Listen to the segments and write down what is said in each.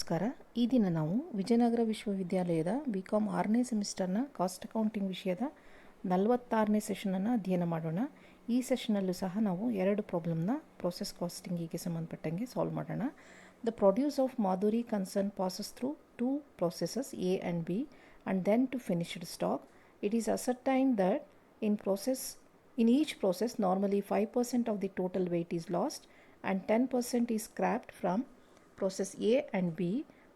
ನಮಸ್ಕಾರ. ಈ ದಿನ ನಾವು ವಿಜಯನಗರ ವಿಶ್ವವಿದ್ಯಾಲಯದ BCom 6ನೇ ಸೆಮಿಸ್ಟರ್ನ ಕಾಸ್ಟ್ ಅಕೌಂಟಿಂಗ್ ವಿಷಯದ 46ನೇ ಸೆಷನನ್ನು ಅಧ್ಯಯನ ಮಾಡೋಣ. ಈ ಸೆಷನಲ್ಲೂ ಸಹ ನಾವು ಎರಡು ಪ್ರಾಬ್ಲಮ್ನ ಪ್ರೋಸೆಸ್ ಕಾಸ್ಟಿಂಗಿಗೆ ಸಂಬಂಧಪಟ್ಟಂಗೆ ಸಾಲ್ವ್ ಮಾಡೋಣ. The produce of Madhuri concern passes through two processes A and B and then to finished stock. It is ascertained that in each process normally 5% of the total weight is lost and 10% is scrapped from process A and B,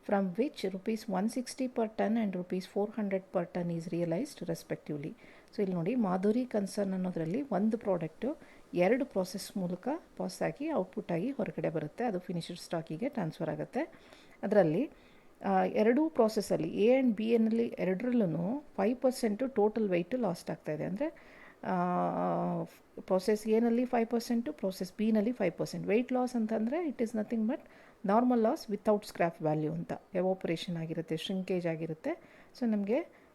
from which rupees 160 per ton and rupees 400 per ton is realized respectively. So ಇಲ್ಲಿ ನೋಡಿ, Madhuri concern ಅನ್ನೋದರಲ್ಲಿ ಒಂದು product ಎರಡು process ಮೂಲಕ pass ಆಗಿ output ಆಗಿ ಹೊರಗಡೆ ಬರುತ್ತೆ, ಅದು ಫಿನಿಶ್ಡ್ ಸ್ಟಾಕಿಗೆ ಟ್ರಾನ್ಸ್ಫರ್ ಆಗುತ್ತೆ. ಅದರಲ್ಲಿ ಎರಡೂ ಪ್ರೋಸೆಸ್ಸಲ್ಲಿ A ಆ್ಯಂಡ್ B ಎನ್ನಲ್ಲಿ ಎರಡರಲ್ಲೂ 5% ಟೋಟಲ್ ವೆಯ್ಟು ಲಾಸ್ಟ್ ಆಗ್ತಾಯಿದೆ. ಅಂದರೆ ಪ್ರೋಸೆಸ್ ಎನಲ್ಲಿ 5%, ಪ್ರೋಸೆಸ್ ಬಿನಲ್ಲಿ 5%. ವೆಯ್ಟ್ ಲಾಸ್ ಅಂತಂದರೆ it is nothing but normal loss without scrap value ಅಂತ. ಎವಾಪರೇಷನ್ ಆಗಿರುತ್ತೆ, ಶ್ರಿಂಕೇಜ್ ಆಗಿರುತ್ತೆ.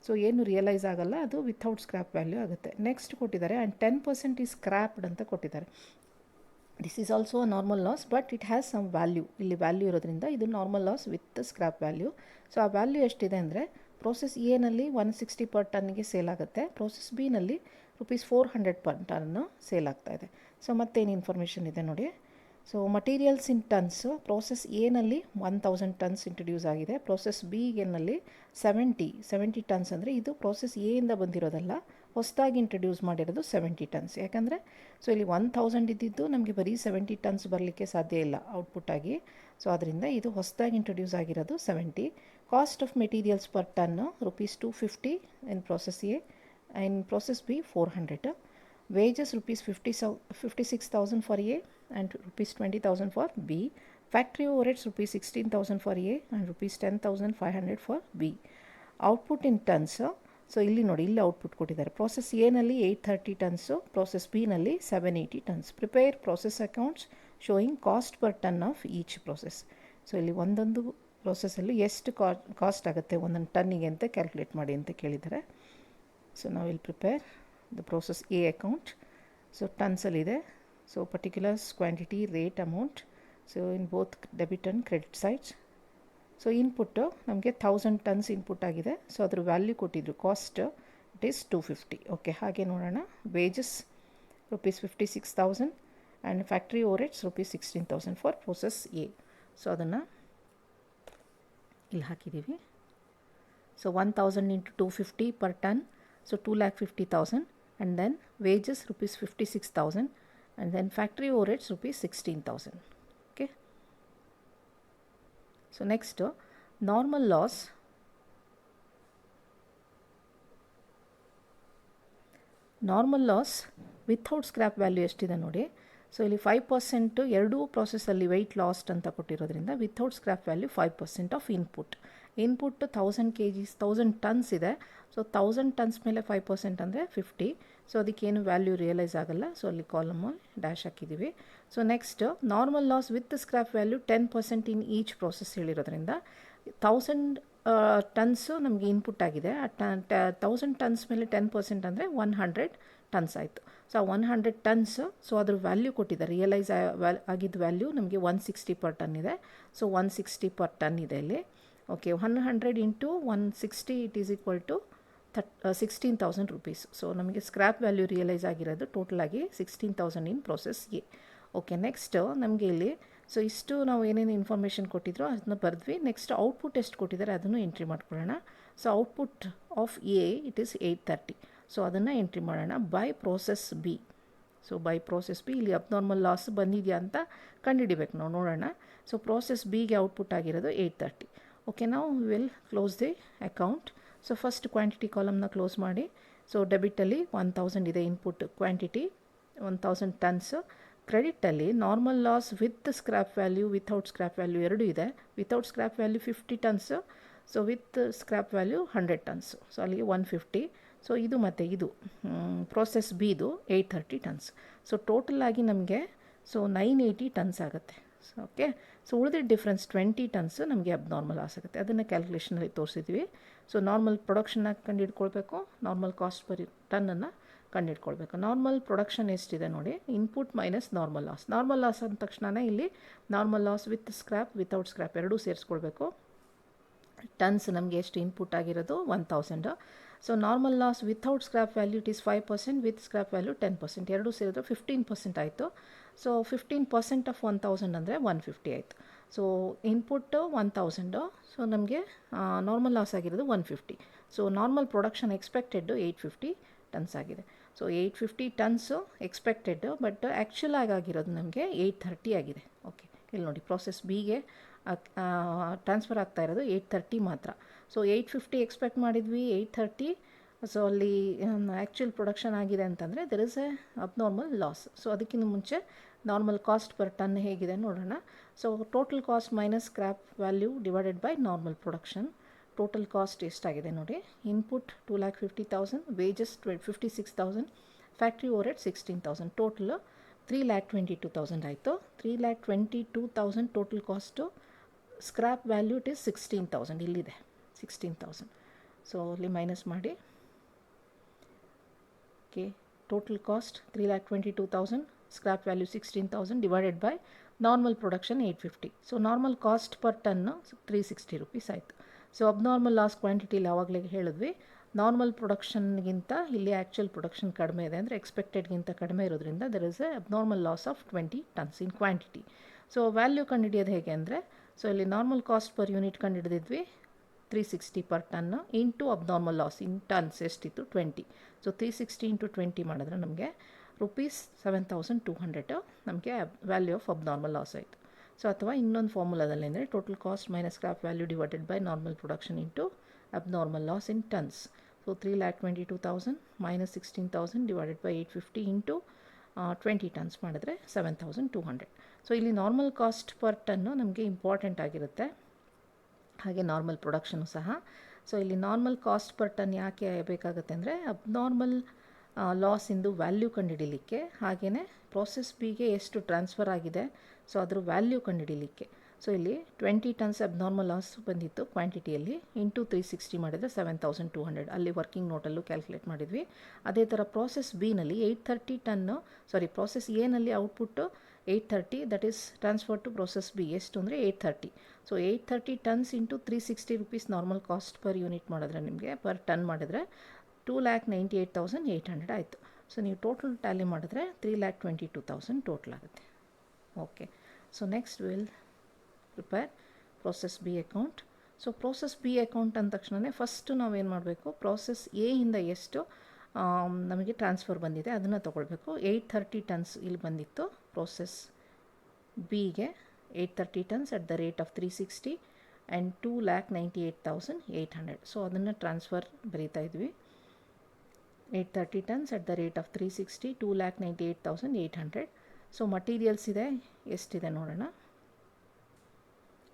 ಸೊ ಏನು ರಿಯಲೈಸ್ ಆಗಲ್ಲ, ಅದು ವಿತೌಟ್ ಸ್ಕ್ರ್ಯಾಪ್ ವ್ಯಾಲ್ಯೂ ಆಗುತ್ತೆ. ನೆಕ್ಸ್ಟ್ ಕೊಟ್ಟಿದ್ದಾರೆ ಆ್ಯಂಡ್ 10% ಈಸ್ ಸ್ಕ್ರ್ಯಾಪ್ಡ್ ಅಂತ ಕೊಟ್ಟಿದ್ದಾರೆ. This is also a normal loss but it has some value. ಇಲ್ಲಿ ವ್ಯಾಲ್ಯೂ ಇರೋದ್ರಿಂದ ಇದು normal loss with scrap value. So ಆ ವ್ಯಾಲ್ಯೂ ಎಷ್ಟಿದೆ ಅಂದರೆ ಪ್ರೋಸೆಸ್ ಎನಲ್ಲಿ 160 ಪರ್ ಟನ್ಗೆ ಸೇಲ್ ಆಗುತ್ತೆ, ಪ್ರೋಸೆಸ್ ಬಿನಲ್ಲಿ rupees 400 per ಟನ್ನು ಸೇಲ್ ಆಗ್ತಾಯಿದೆ. ಸೊ ಮತ್ತೇನು ಇನ್ಫಾರ್ಮೇಷನ್ ಇದೆ ನೋಡಿ. So materials in tons process ಎನಲ್ಲಿ 1000 ಟನ್ಸ್ ಇಂಟ್ರೊಡ್ಯೂಸ್ ಆಗಿದೆ, ಪ್ರೋಸೆಸ್ ಬಿನಲ್ಲಿ 70 ಟನ್ಸ್. ಅಂದರೆ ಇದು ಪ್ರೋಸೆಸ್ ಎಯಿಂದ ಬಂದಿರೋದಲ್ಲ, ಹೊಸದಾಗಿ ಇಂಟ್ರೊಡ್ಯೂಸ್ ಮಾಡಿರೋದು 70 ಟನ್ಸ್. ಯಾಕಂದರೆ ಸೊ ಇಲ್ಲಿ 1000 ಇದ್ದಿದ್ದು ನಮಗೆ ಬರೀ 70 ಟನ್ಸ್ ಬರಲಿಕ್ಕೆ ಸಾಧ್ಯ ಇಲ್ಲ ಔಟ್ಪುಟ್ ಆಗಿ. ಸೊ ಅದರಿಂದ ಇದು ಹೊಸದಾಗಿ ಇಂಟ್ರೊಡ್ಯೂಸ್ ಆಗಿರೋದು 70. Cost of materials per ton rupees 250 in process A, in process B 400. Wages rupees 56,000 for A and rupees 20,000 for B. Factory overheads rupees 16,000 for A and rupees 10,500 for B. Output in tons. So ಇಲ್ಲಿ ನೋಡಿ, ಇಲ್ಲಿ output ಕೊಟ್ಟಿದ್ದಾರೆ. Process ಎನಲ್ಲಿ 830 tons, process ಬಿನಲ್ಲಿ 780 tons. Prepare process accounts showing cost per ton of each process. So ಇಲ್ಲಿ ಒಂದೊಂದು ಪ್ರೋಸೆಸ್ಸಲ್ಲೂ ಎಷ್ಟು cost ಆಗುತ್ತೆ ಒಂದೊಂದು ಟನ್ನಿಗೆ ಅಂತ ಕ್ಯಾಲ್ಕುಲೇಟ್ ಮಾಡಿ ಅಂತ ಕೇಳಿದ್ದಾರೆ. So now we'll prepare the process A account. So tons alide, so particulars, quantity, rate, amount, so in both debit and credit sides. So input ನಮಗೆ 1000 tons input ಆಗಿದೆ. ಸೊ ಅದ್ರ ವ್ಯಾಲ್ಯೂ ಕೊಟ್ಟಿದ್ರು, ಕಾಸ್ಟ್ ಇಟ್ ಈಸ್ 250. ಓಕೆ, ಹಾಗೆ ನೋಡೋಣ. Wages rupees 56,000 and factory overheads rupees 16,000 for process A. So ಅದನ್ನು ಇಲ್ಲಿ ಹಾಕಿದ್ದೀವಿ. So 1000 into 250 per ton, so 2,50,000, and then wages rupees 56,000, and then factory overheads rupees 16,000. Okay. So next, normal loss. Normal loss without scrap value ಎಷ್ಟಿದೆ ನೋಡಿ. So ಇಲ್ಲಿ 5% ಎರಡೂ ಪ್ರೋಸೆಸ್ಸಲ್ಲಿ weight lost ಅಂತ ಕೊಟ್ಟಿರೋದ್ರಿಂದ without scrap value 5% of input 1000 kgs 1000 tons ಇದೆ. So 1000 tons ಮೇಲೆ 5% ಅಂದರೆ 50. So ಅದಕ್ಕೇನು ವ್ಯಾಲ್ಯೂ ರಿಯಲೈಸ್ ಆಗಲ್ಲ. ಸೊ ಅಲ್ಲಿ ಕಾಲಮು ಡ್ಯಾಶ್ ಹಾಕಿದ್ದೀವಿ. So next, normal loss with scrap value 10% in each process ಹೇಳಿರೋದ್ರಿಂದ 1000 ಟನ್ಸು ನಮಗೆ ಇನ್ಪುಟ್ ಆಗಿದೆ. 1000 ಟನ್ಸ್ ಮೇಲೆ 10% ಅಂದರೆ 100 ಟನ್ಸ್ ಆಯಿತು. ಸೊ 100 ಟನ್ಸ್, ಸೊ ಅದ್ರ ವ್ಯಾಲ್ಯೂ ಕೊಟ್ಟಿದ್ದಾರೆ. ರಿಯಲೈಸ್ ಆಗಿದ್ದ ವ್ಯಾಲ್ಯೂ ನಮಗೆ 160 ಪರ್ ಟನ್ ಇದೆ. ಸೊ 160 ಪರ್ ಟನ್ ಇದೆ ಇಲ್ಲಿ. Okay, 100 into 160 it is equal to 16,000 rupees. So ನಮಗೆ ಸ್ಕ್ರ್ಯಾಪ್ ವ್ಯಾಲ್ಯೂ ರಿಯಲೈಸ್ ಆಗಿರೋದು ಟೋಟಲ್ ಆಗಿ 16,000 in process A. Okay, next ನಮಗೆ ಇಲ್ಲಿ ಸೊ ಇಷ್ಟು ನಾವು ಏನೇನು ಇನ್ಫಾರ್ಮೇಷನ್ ಕೊಟ್ಟಿದ್ರು ಅದನ್ನ ಬರೆದ್ವಿ. ನೆಕ್ಸ್ಟ್ ಔಟ್ಪುಟ್ ಎಷ್ಟು ಕೊಟ್ಟಿದ್ದಾರೆ ಅದನ್ನು ಎಂಟ್ರಿ ಮಾಡ್ಕೊಳ್ಳೋಣ. So output of A it is 830. So ಅದನ್ನು ಎಂಟ್ರಿ ಮಾಡೋಣ by process B. So by process B ಇಲ್ಲಿ ಅಬ್ನಾರ್ಮಲ್ ಲಾಸ್ ಬಂದಿದೆಯಾ ಅಂತ ಕಂಡುಹಿಡಿಬೇಕು ನಾವು, ನೋಡೋಣ. ಸೊ ಪ್ರೋಸೆಸ್ ಬಿಗೆ ಔಟ್ಪುಟ್ ಆಗಿರೋದು 830. ಓಕೆ, ನಾವು will close the account. So first quantity ಕಾಲಮ್ನ ಕ್ಲೋಸ್ ಮಾಡಿ. ಸೊ ಡೆಬಿಟಲ್ಲಿ 1000 ಇದೆ ಇನ್ಪುಟ್ ಕ್ವಾಂಟಿಟಿ, 1000 ಟನ್ಸ್. ಕ್ರೆಡಿಟಲ್ಲಿ normal loss with scrap value without scrap value ಎರಡೂ ಇದೆ. Without scrap value 50 tons, so with scrap value 100 tons. So ಅಲ್ಲಿಗೆ 150. So ಇದು ಮತ್ತು ಇದು ಪ್ರೋಸೆಸ್ ಬಿದು 830 ಟನ್ಸ್. ಸೊ ಟೋಟಲ್ ಆಗಿ ನಮಗೆ ಸೊ 980 ಟನ್ಸ್ ಆಗುತ್ತೆ. ಸೊ ಓಕೆ, ಸೊ ಉಳಿದಿದ್ದ ಡಿಫ್ರೆನ್ಸ್ 20 ಟನ್ಸ್ ನಮಗೆ ಅಬ್ನಾರ್ಮಲ್ ಲಾಸ್ ಆಗುತ್ತೆ. ಅದನ್ನು ಕ್ಯಾಲ್ಕುಲೇಷನಲ್ಲಿ ತೋರಿಸಿದ್ವಿ. ಸೊ ನಾರ್ಮಲ್ ಪ್ರೊಡಕ್ಷನ್ನ ಕಂಡು ಹಿಡ್ಕೊಳ್ಬೇಕು, ನಾರ್ಮಲ್ ಕಾಸ್ಟ್ ಪರ್ ಟನ್ನನ್ನು ಕಂಡುಹಿಡ್ಕೊಳ್ಬೇಕು. ನಾರ್ಮಲ್ ಪ್ರೊಡಕ್ಷನ್ ಎಷ್ಟಿದೆ ನೋಡಿ, input minus normal loss. Normal loss ಅಂದ ತಕ್ಷಣವೇ ಇಲ್ಲಿ normal loss with scrap without scrap ಎರಡೂ ಸೇರಿಸ್ಕೊಳ್ಬೇಕು. ಟನ್ಸ್ ನಮಗೆ ಎಷ್ಟು ಇನ್ಪುಟ್ ಆಗಿರೋದು 1000. So normal loss without scrap value it is 5%, with scrap value 10%, ಎರಡೂ ಸೇರಿದ್ರೆ 15% ಆಯಿತು. ಸೊ 15% ಆಫ್ 1000 ಅಂದರೆ 150 ಆಯಿತು. ಸೊ ಇನ್ಪುಟ್ಟು 1000, ಸೊ ನಮಗೆ ನಾರ್ಮಲ್ ಲಾಸ್ ಆಗಿರೋದು 150. ಸೊ ನಾರ್ಮಲ್ ಪ್ರೊಡಕ್ಷನ್ ಎಕ್ಸ್ಪೆಕ್ಟೆಡ್ಡು 850 ಟನ್ಸ್ ಆಗಿದೆ. ಸೊ 850 ಟನ್ಸು ಎಕ್ಸ್ಪೆಕ್ಟೆಡ್ಡು, ಬಟ್ ಆ್ಯಕ್ಚುಲ್ ಆಗಿರೋದು ನಮಗೆ 830 ಆಗಿದೆ. ಓಕೆ, ಇಲ್ಲಿ ನೋಡಿ ಪ್ರೋಸೆಸ್ ಬಿಗೆ ಟ್ರಾನ್ಸ್ಫರ್ ಆಗ್ತಾ ಇರೋದು 830 ಮಾತ್ರ. ಸೊ 850 ಎಕ್ಸ್ಪೆಕ್ಟ್ ಮಾಡಿದ್ವಿ, 830. ಸೊ ಅಲ್ಲಿ ಆ್ಯಕ್ಚುಲ್ ಪ್ರೊಡಕ್ಷನ್ ಆಗಿದೆ ಅಂತಂದರೆ there is a abnormal loss. So ಅದಕ್ಕಿಂತ ಮುಂಚೆ ನಾರ್ಮಲ್ ಕಾಸ್ಟ್ ಪರ್ ಟನ್ ಹೇಗಿದೆ ನೋಡೋಣ. So total cost minus scrap value divided by normal production. Total cost ಎಷ್ಟಾಗಿದೆ ನೋಡಿ, input 2,50,000, wages 56,000, factory overhead 16,000, total 3,22,000 ಆಯಿತು. 3,22,000 total cost. Scrap value it is 16,000, ಇಲ್ಲಿದೆ 16,000. So ಅಲ್ಲಿ minus ಮಾಡಿ. Okay, total cost 3,22,000, scrap value 16,000 divided by normal production 850. So normal cost per ton 360 rupees ಆಯಿತು. So abnormal loss ಕ್ವಾಂಟಿಟಿಲಿ ಯಾವಾಗಲೇ ಹೇಳಿದ್ವಿ, normal ಪ್ರೊಡಕ್ಷನ್ಗಿಂತ ಇಲ್ಲಿ actual production ಕಡಿಮೆ ಇದೆ ಅಂದರೆ ಎಕ್ಸ್ಪೆಕ್ಟೆಡ್ಗಿಂತ ಕಡಿಮೆ ಇರೋದ್ರಿಂದ there is a abnormal loss of 20 tons in quantity. So value ಕಂಡುಹಿಡಿಯೋದು ಹೇಗೆ ಅಂದರೆ, ಸೊ ಇಲ್ಲಿ ನಾರ್ಮಲ್ ಕಾಸ್ಟ್ ಪರ್ ಯೂನಿಟ್ ಕಂಡುಹಿಡಿದಿದ್ವಿ 360 per ton into abnormal loss in tons ಎಷ್ಟಿತ್ತು 20. ಸೊ 360 ಇಂಟು 20 ಮಾಡಿದ್ರೆ ನಮಗೆ ₹7,200 ನಮಗೆ ವ್ಯಾಲ್ಯೂ ಆಫ್ ಅಬ್ನಾರ್ಮಲ್ ಲಾಸ್ ಆಯಿತು. ಸೊ ಅಥವಾ ಇನ್ನೊಂದು ಫಾರ್ಮುಲಾದಲ್ಲಿ ಅಂದರೆ total cost minus scrap value divided by normal production into abnormal loss in tons. So 3,22,000 minus 16,000 divided by 850 into 20 tons ಮಾಡಿದ್ರೆ 7,200. So ಇಲ್ಲಿ ನಾರ್ಮಲ್ ಕಾಸ್ಟ್ ಪರ್ ಟನ್ನು ನಮಗೆ ಇಂಪಾರ್ಟೆಂಟ್ ಆಗಿರುತ್ತೆ, ಹಾಗೆ normal production ಸಹ. ಸೊ ಇಲ್ಲಿ ನಾರ್ಮಲ್ ಕಾಸ್ಟ್ ಪರ್ ಟನ್ ಯಾಕೆ ಬೇಕಾಗುತ್ತೆ ಅಂದರೆ ಅಬ್ನಾರ್ಮಲ್ ಲಾಸಿಂದು ವ್ಯಾಲ್ಯೂ ಕಂಡುಹಿಡಿಲಿಕ್ಕೆ, ಹಾಗೆಯೇ ಪ್ರೋಸೆಸ್ ಬಿಗೆ ಎಷ್ಟು ಟ್ರಾನ್ಸ್ಫರ್ ಆಗಿದೆ ಸೊ ಅದ್ರ ವ್ಯಾಲ್ಯೂ ಕಂಡುಹಿಡಿಲಿಕ್ಕೆ. ಸೊ ಇಲ್ಲಿ 20 ಟನ್ಸ್ ಅಬ್ನಾರ್ಮಲ್ ಲಾಸ್ ಬಂದಿತ್ತು ಕ್ವಾಂಟಿಟಿಯಲ್ಲಿ, ಇಂಟು 360 ಮಾಡಿದರೆ 7,200 ಅಲ್ಲಿ ವರ್ಕಿಂಗ್ ನೋಟಲ್ಲೂ ಕ್ಯಾಲ್ಕುಲೇಟ್ ಮಾಡಿದ್ವಿ. ಅದೇ ಥರ ಪ್ರೋಸೆಸ್ ಬಿನಲ್ಲಿ 830 ಟನ್ನು, ಸಾರಿ ಪ್ರೋಸೆಸ್ ಎನಲ್ಲಿ output 830, that is transfer to process B ಎಷ್ಟು ಅಂದರೆ 830. So 830 tons into 360 rupees normal cost per unit ಮಾಡಿದ್ರೆ ನಿಮಗೆ ಪರ್ ಟನ್ ಮಾಡಿದ್ರೆ 2,98,800 ಆಯಿತು. ಸೊ ನೀವು ಟೋಟಲ್ ಟ್ಯಾಲಿ ಮಾಡಿದ್ರೆ 3,22,000 ಟೋಟಲ್ ಆಗುತ್ತೆ. Okay, so next will prepare process B account. So process B account ಅಂದ ತಕ್ಷಣ ಫಸ್ಟು ನಾವೇನು ಮಾಡಬೇಕು, ಪ್ರೋಸೆಸ್ ಎ ಇಂದ ಎಷ್ಟು ನಮಗೆ ಟ್ರಾನ್ಸ್ಫರ್ ಬಂದಿದೆ ಅದನ್ನು ತೊಗೊಳ್ಬೇಕು. 830 ಟನ್ಸ್ ಇಲ್ಲಿ ಬಂದಿತ್ತು ಪ್ರೋಸೆಸ್ ಬಿಗೆ, 830 tons at the rate of 360 and 2,98,800. So ಅದನ್ನು ಟ್ರಾನ್ಸ್ಫರ್ ಬರೀತಾ ಇದ್ವಿ. 830 tons at the rate of 360, 2,98,800. So materials ಇದೆ ಎಷ್ಟಿದೆ ನೋಡೋಣ.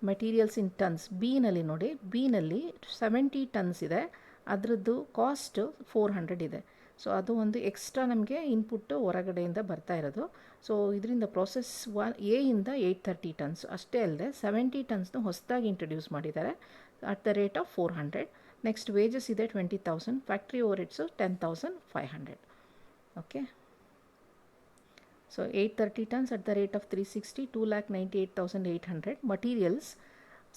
ಮೆಟೀರಿಯಲ್ಸ್ ಇನ್ ಟನ್ಸ್ ಬಿನಲ್ಲಿ ನೋಡಿ, ಬಿನಲ್ಲಿ 70 ಟನ್ಸ್ ಇದೆ, ಅದರದ್ದು ಕಾಸ್ಟ್ 400 ಇದೆ. ಸೊ ಅದು ಒಂದು ಎಕ್ಸ್ಟ್ರಾ ನಮಗೆ ಇನ್ಪುಟ್ಟು ಹೊರಗಡೆಯಿಂದ ಬರ್ತಾ ಇರೋದು. ಸೊ ಇದರಿಂದ ಪ್ರೋಸೆಸ್ ಎ ಇಂದ 830 ಟನ್ಸ್ ಅಷ್ಟೇ ಅಲ್ಲದೆ 70 ಟನ್ಸ್ನ ಹೊಸದಾಗಿ ಇಂಟ್ರೊಡ್ಯೂಸ್ ಮಾಡಿದ್ದಾರೆ at the rate of 400. Next wages ಇದೆ 20,000, factory overheads 10,500. Okay, so 830 tons at the rate of 360, 2,98,800. Materials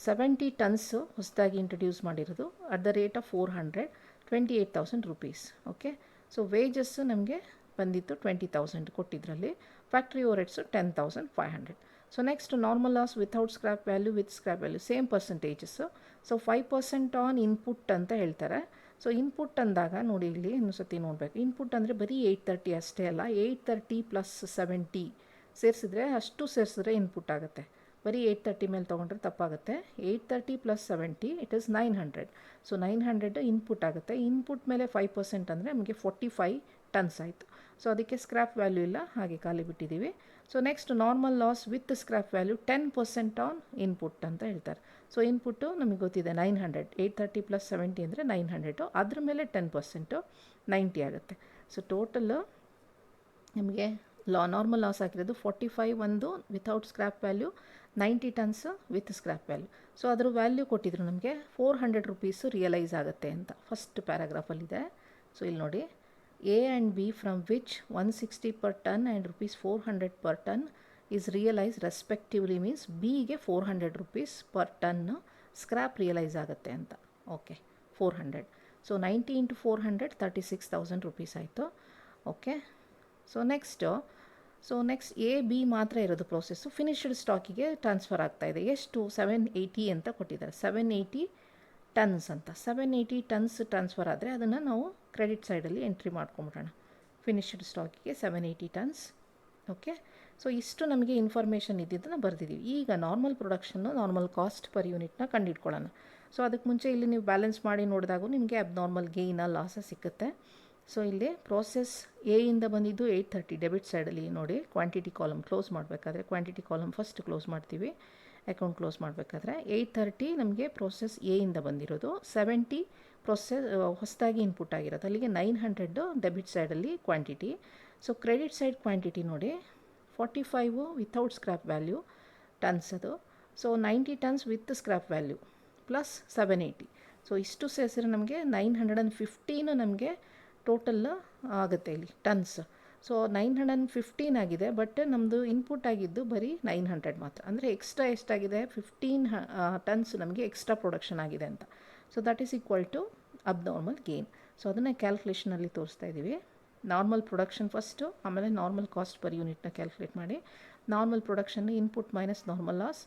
70 tons ಹೊಸದಾಗಿ ಇಂಟ್ರೊಡ್ಯೂಸ್ ಮಾಡಿರೋದು at the rate of 400, 28,000 rupees. Okay, so wages ನಮಗೆ ಬಂದಿತ್ತು 20,000 ಕೊಟ್ಟಿದ್ರಲ್ಲಿ, factory overheads 10,500. So next normal loss without scrap value with scrap value same percentages. So 5% on input ಅಂತ ಹೇಳ್ತಾರೆ. So input ಅಂದಾಗ ನೋಡಿ ಇಲ್ಲಿ ಇನ್ನೊಂದು ಸತಿ ನೋಡಬೇಕು. ಇನ್ಪುಟ್ ಅಂದರೆ ಬರೀ 830 ಅಷ್ಟೇ ಅಲ್ಲ, 830 ಪ್ಲಸ್ 70 ಸೇರಿಸಿದ್ರೆ ಅಷ್ಟು ಸೇರಿಸಿದ್ರೆ ಇನ್ಪುಟ್ ಆಗುತ್ತೆ. ಬರೀ 830 ಮೇಲೆ ತೊಗೊಂಡ್ರೆ ತಪ್ಪಾಗುತ್ತೆ. 830 plus 70 it is 900. So 900 input ಆಗುತ್ತೆ. ಇನ್ಪುಟ್ ಮೇಲೆ 5% ಅಂದರೆ ನಮಗೆ 45 ಟನ್ಸ್ ಆಯಿತು. ಸೊ ಅದಕ್ಕೆ ಸ್ಕ್ರ್ಯಾಪ್ ವ್ಯಾಲ್ಯೂ ಇಲ್ಲ, ಹಾಗೆ ಖಾಲಿ ಬಿಟ್ಟಿದ್ದೀವಿ. So next normal loss with scrap value 10% on input ಅಂತ ಹೇಳ್ತಾರೆ. ಸೊ ಇನ್ಪುಟ್ಟು ನಮಗೆ ಗೊತ್ತಿದೆ 900, 830 ಪ್ಲಸ್ 70 ಅಂದರೆ 900, ಅದ್ರ ಮೇಲೆ 10% 90 ಆಗುತ್ತೆ. ಸೊ ಟೋಟಲ್ಲು ನಮಗೆ ನಾರ್ಮಲ್ ಲಾಸ್ ಆಗಿರೋದು 45 ಒಂದು without scrap value, 90 tons with scrap value. So ಅದ್ರ ವ್ಯಾಲ್ಯೂ ಕೊಟ್ಟಿದ್ರು ನಮಗೆ 400 ರೂಪೀಸು ರಿಯಲೈಸ್ ಆಗುತ್ತೆ ಅಂತ ಫಸ್ಟ್ ಪ್ಯಾರಾಗ್ರಾಫಲ್ಲಿದೆ. ಸೊ ಇಲ್ಲಿ ನೋಡಿ A and B from which 160 per ton and rupees 400 per ton is realized respectively means B ಗೆ 400 rupees per ton scrap realise ಆಗುತ್ತೆ ಅಂತ. ಓಕೆ, 400. ಸೊ 90 ಇಂಟು 400 36,000 rupees ಆಯಿತು. Okay, so next A B ಮಾತ್ರ ಇರೋದು process. Finished ಸ್ಟಾಕಿಗೆ transfer ಆಗ್ತಾಯಿದೆ. ಎಷ್ಟು? 780 ಅಂತ ಕೊಟ್ಟಿದ್ದಾರೆ. 780 ಟನ್ಸ್ ಅಂತ. 780 ಟನ್ಸ್ ಟ್ರಾನ್ಸ್ಫರ್ ಆದರೆ ಅದನ್ನು ನಾವು ಕ್ರೆಡಿಟ್ ಸೈಡಲ್ಲಿ ಎಂಟ್ರಿ ಮಾಡ್ಕೊಂಬಿಡೋಣ. ಫಿನಿಶ್ಡ್ ಸ್ಟಾಕಿಗೆ 780 ಟನ್ಸ್. ಓಕೆ, ಸೊ ಇಷ್ಟು ನಮಗೆ ಇನ್ಫಾರ್ಮೇಷನ್ ಇದ್ದಿದ್ದನ್ನು ಬರೆದಿದ್ದೀವಿ. ಈಗ normal production, normal cost per ಯೂನಿಟ್ನ ಕಂಡುಹಿಡ್ಕೊಳ್ಳೋಣ. ಸೊ ಅದಕ್ಕೆ ಮುಂಚೆ ಇಲ್ಲಿ ನೀವು ಬ್ಯಾಲೆನ್ಸ್ ಮಾಡಿ ನೋಡಿದಾಗೂ ನಿಮಗೆ ಅಬ್ನಾರ್ಮಲ್ ಗೇಯ್ನ ಲಾಸ ಸಿಗುತ್ತೆ. ಸೊ ಇಲ್ಲಿ ಪ್ರೋಸೆಸ್ ಎ ಇಂದ ಬಂದಿದ್ದು 830 ಡೆಬಿಟ್ ಸೈಡಲ್ಲಿ ನೋಡಿ. ಕ್ವಾಂಟಿಟಿ ಕಾಲಮ್ ಕ್ಲೋಸ್ ಮಾಡಬೇಕಾದ್ರೆ ಕ್ವಾಂಟಿಟಿ ಕಾಲಮ್ ಫಸ್ಟ್ ಕ್ಲೋಸ್ ಮಾಡ್ತೀವಿ. ಅಕೌಂಟ್ ಕ್ಲೋಸ್ ಮಾಡಬೇಕಾದ್ರೆ 830 ನಮಗೆ ಪ್ರೋಸೆಸ್ ಎ ಇಂದ ಬಂದಿರೋದು. 70 ಹೊಸದಾಗಿ ಇನ್ಪುಟ್ ಆಗಿರೋದು. ಅಲ್ಲಿಗೆ 900 ಡೆಬಿಟ್ ಸೈಡಲ್ಲಿ quantity. So credit side quantity ನೋಡಿ 45 ವಿತೌಟ್ ಸ್ಕ್ರ್ಯಾಪ್ ವ್ಯಾಲ್ಯೂ ಟನ್ಸ್ ಅದು. So 90 tons with scrap value plus 780. So ಇಷ್ಟು ಸೇರಿಸಿದ್ರೆ ನಮಗೆ 915 ನಮಗೆ ಟೋಟಲ್ ಆಗುತ್ತೆ ಇಲ್ಲಿ ಟನ್ಸ್. ಸೊ 915 ಆಗಿದೆ, ಬಟ್ ನಮ್ಮದು ಇನ್ಪುಟ್ ಆಗಿದ್ದು ಬರೀ 900 ಮಾತ್ರ. ಅಂದರೆ ಎಕ್ಸ್ಟ್ರಾ ಎಷ್ಟಾಗಿದೆ? 15 ಟನ್ಸ್ ನಮಗೆ ಎಕ್ಸ್ಟ್ರಾ ಪ್ರೊಡಕ್ಷನ್ ಆಗಿದೆ ಅಂತ. So that is equal to abnormal gain. So ಅದನ್ನು ಕ್ಯಾಲ್ಕುಲೇಷನಲ್ಲಿ ತೋರಿಸ್ತಾ ಇದ್ದೀವಿ. ನಾರ್ಮಲ್ ಪ್ರೊಡಕ್ಷನ್ ಫಸ್ಟು, ಆಮೇಲೆ ನಾರ್ಮಲ್ ಕಾಸ್ಟ್ ಪರ್ ಯೂನಿಟ್ನ ಕ್ಯಾಲ್ಕುಲೇಟ್ ಮಾಡಿ. Normal production input minus normal loss.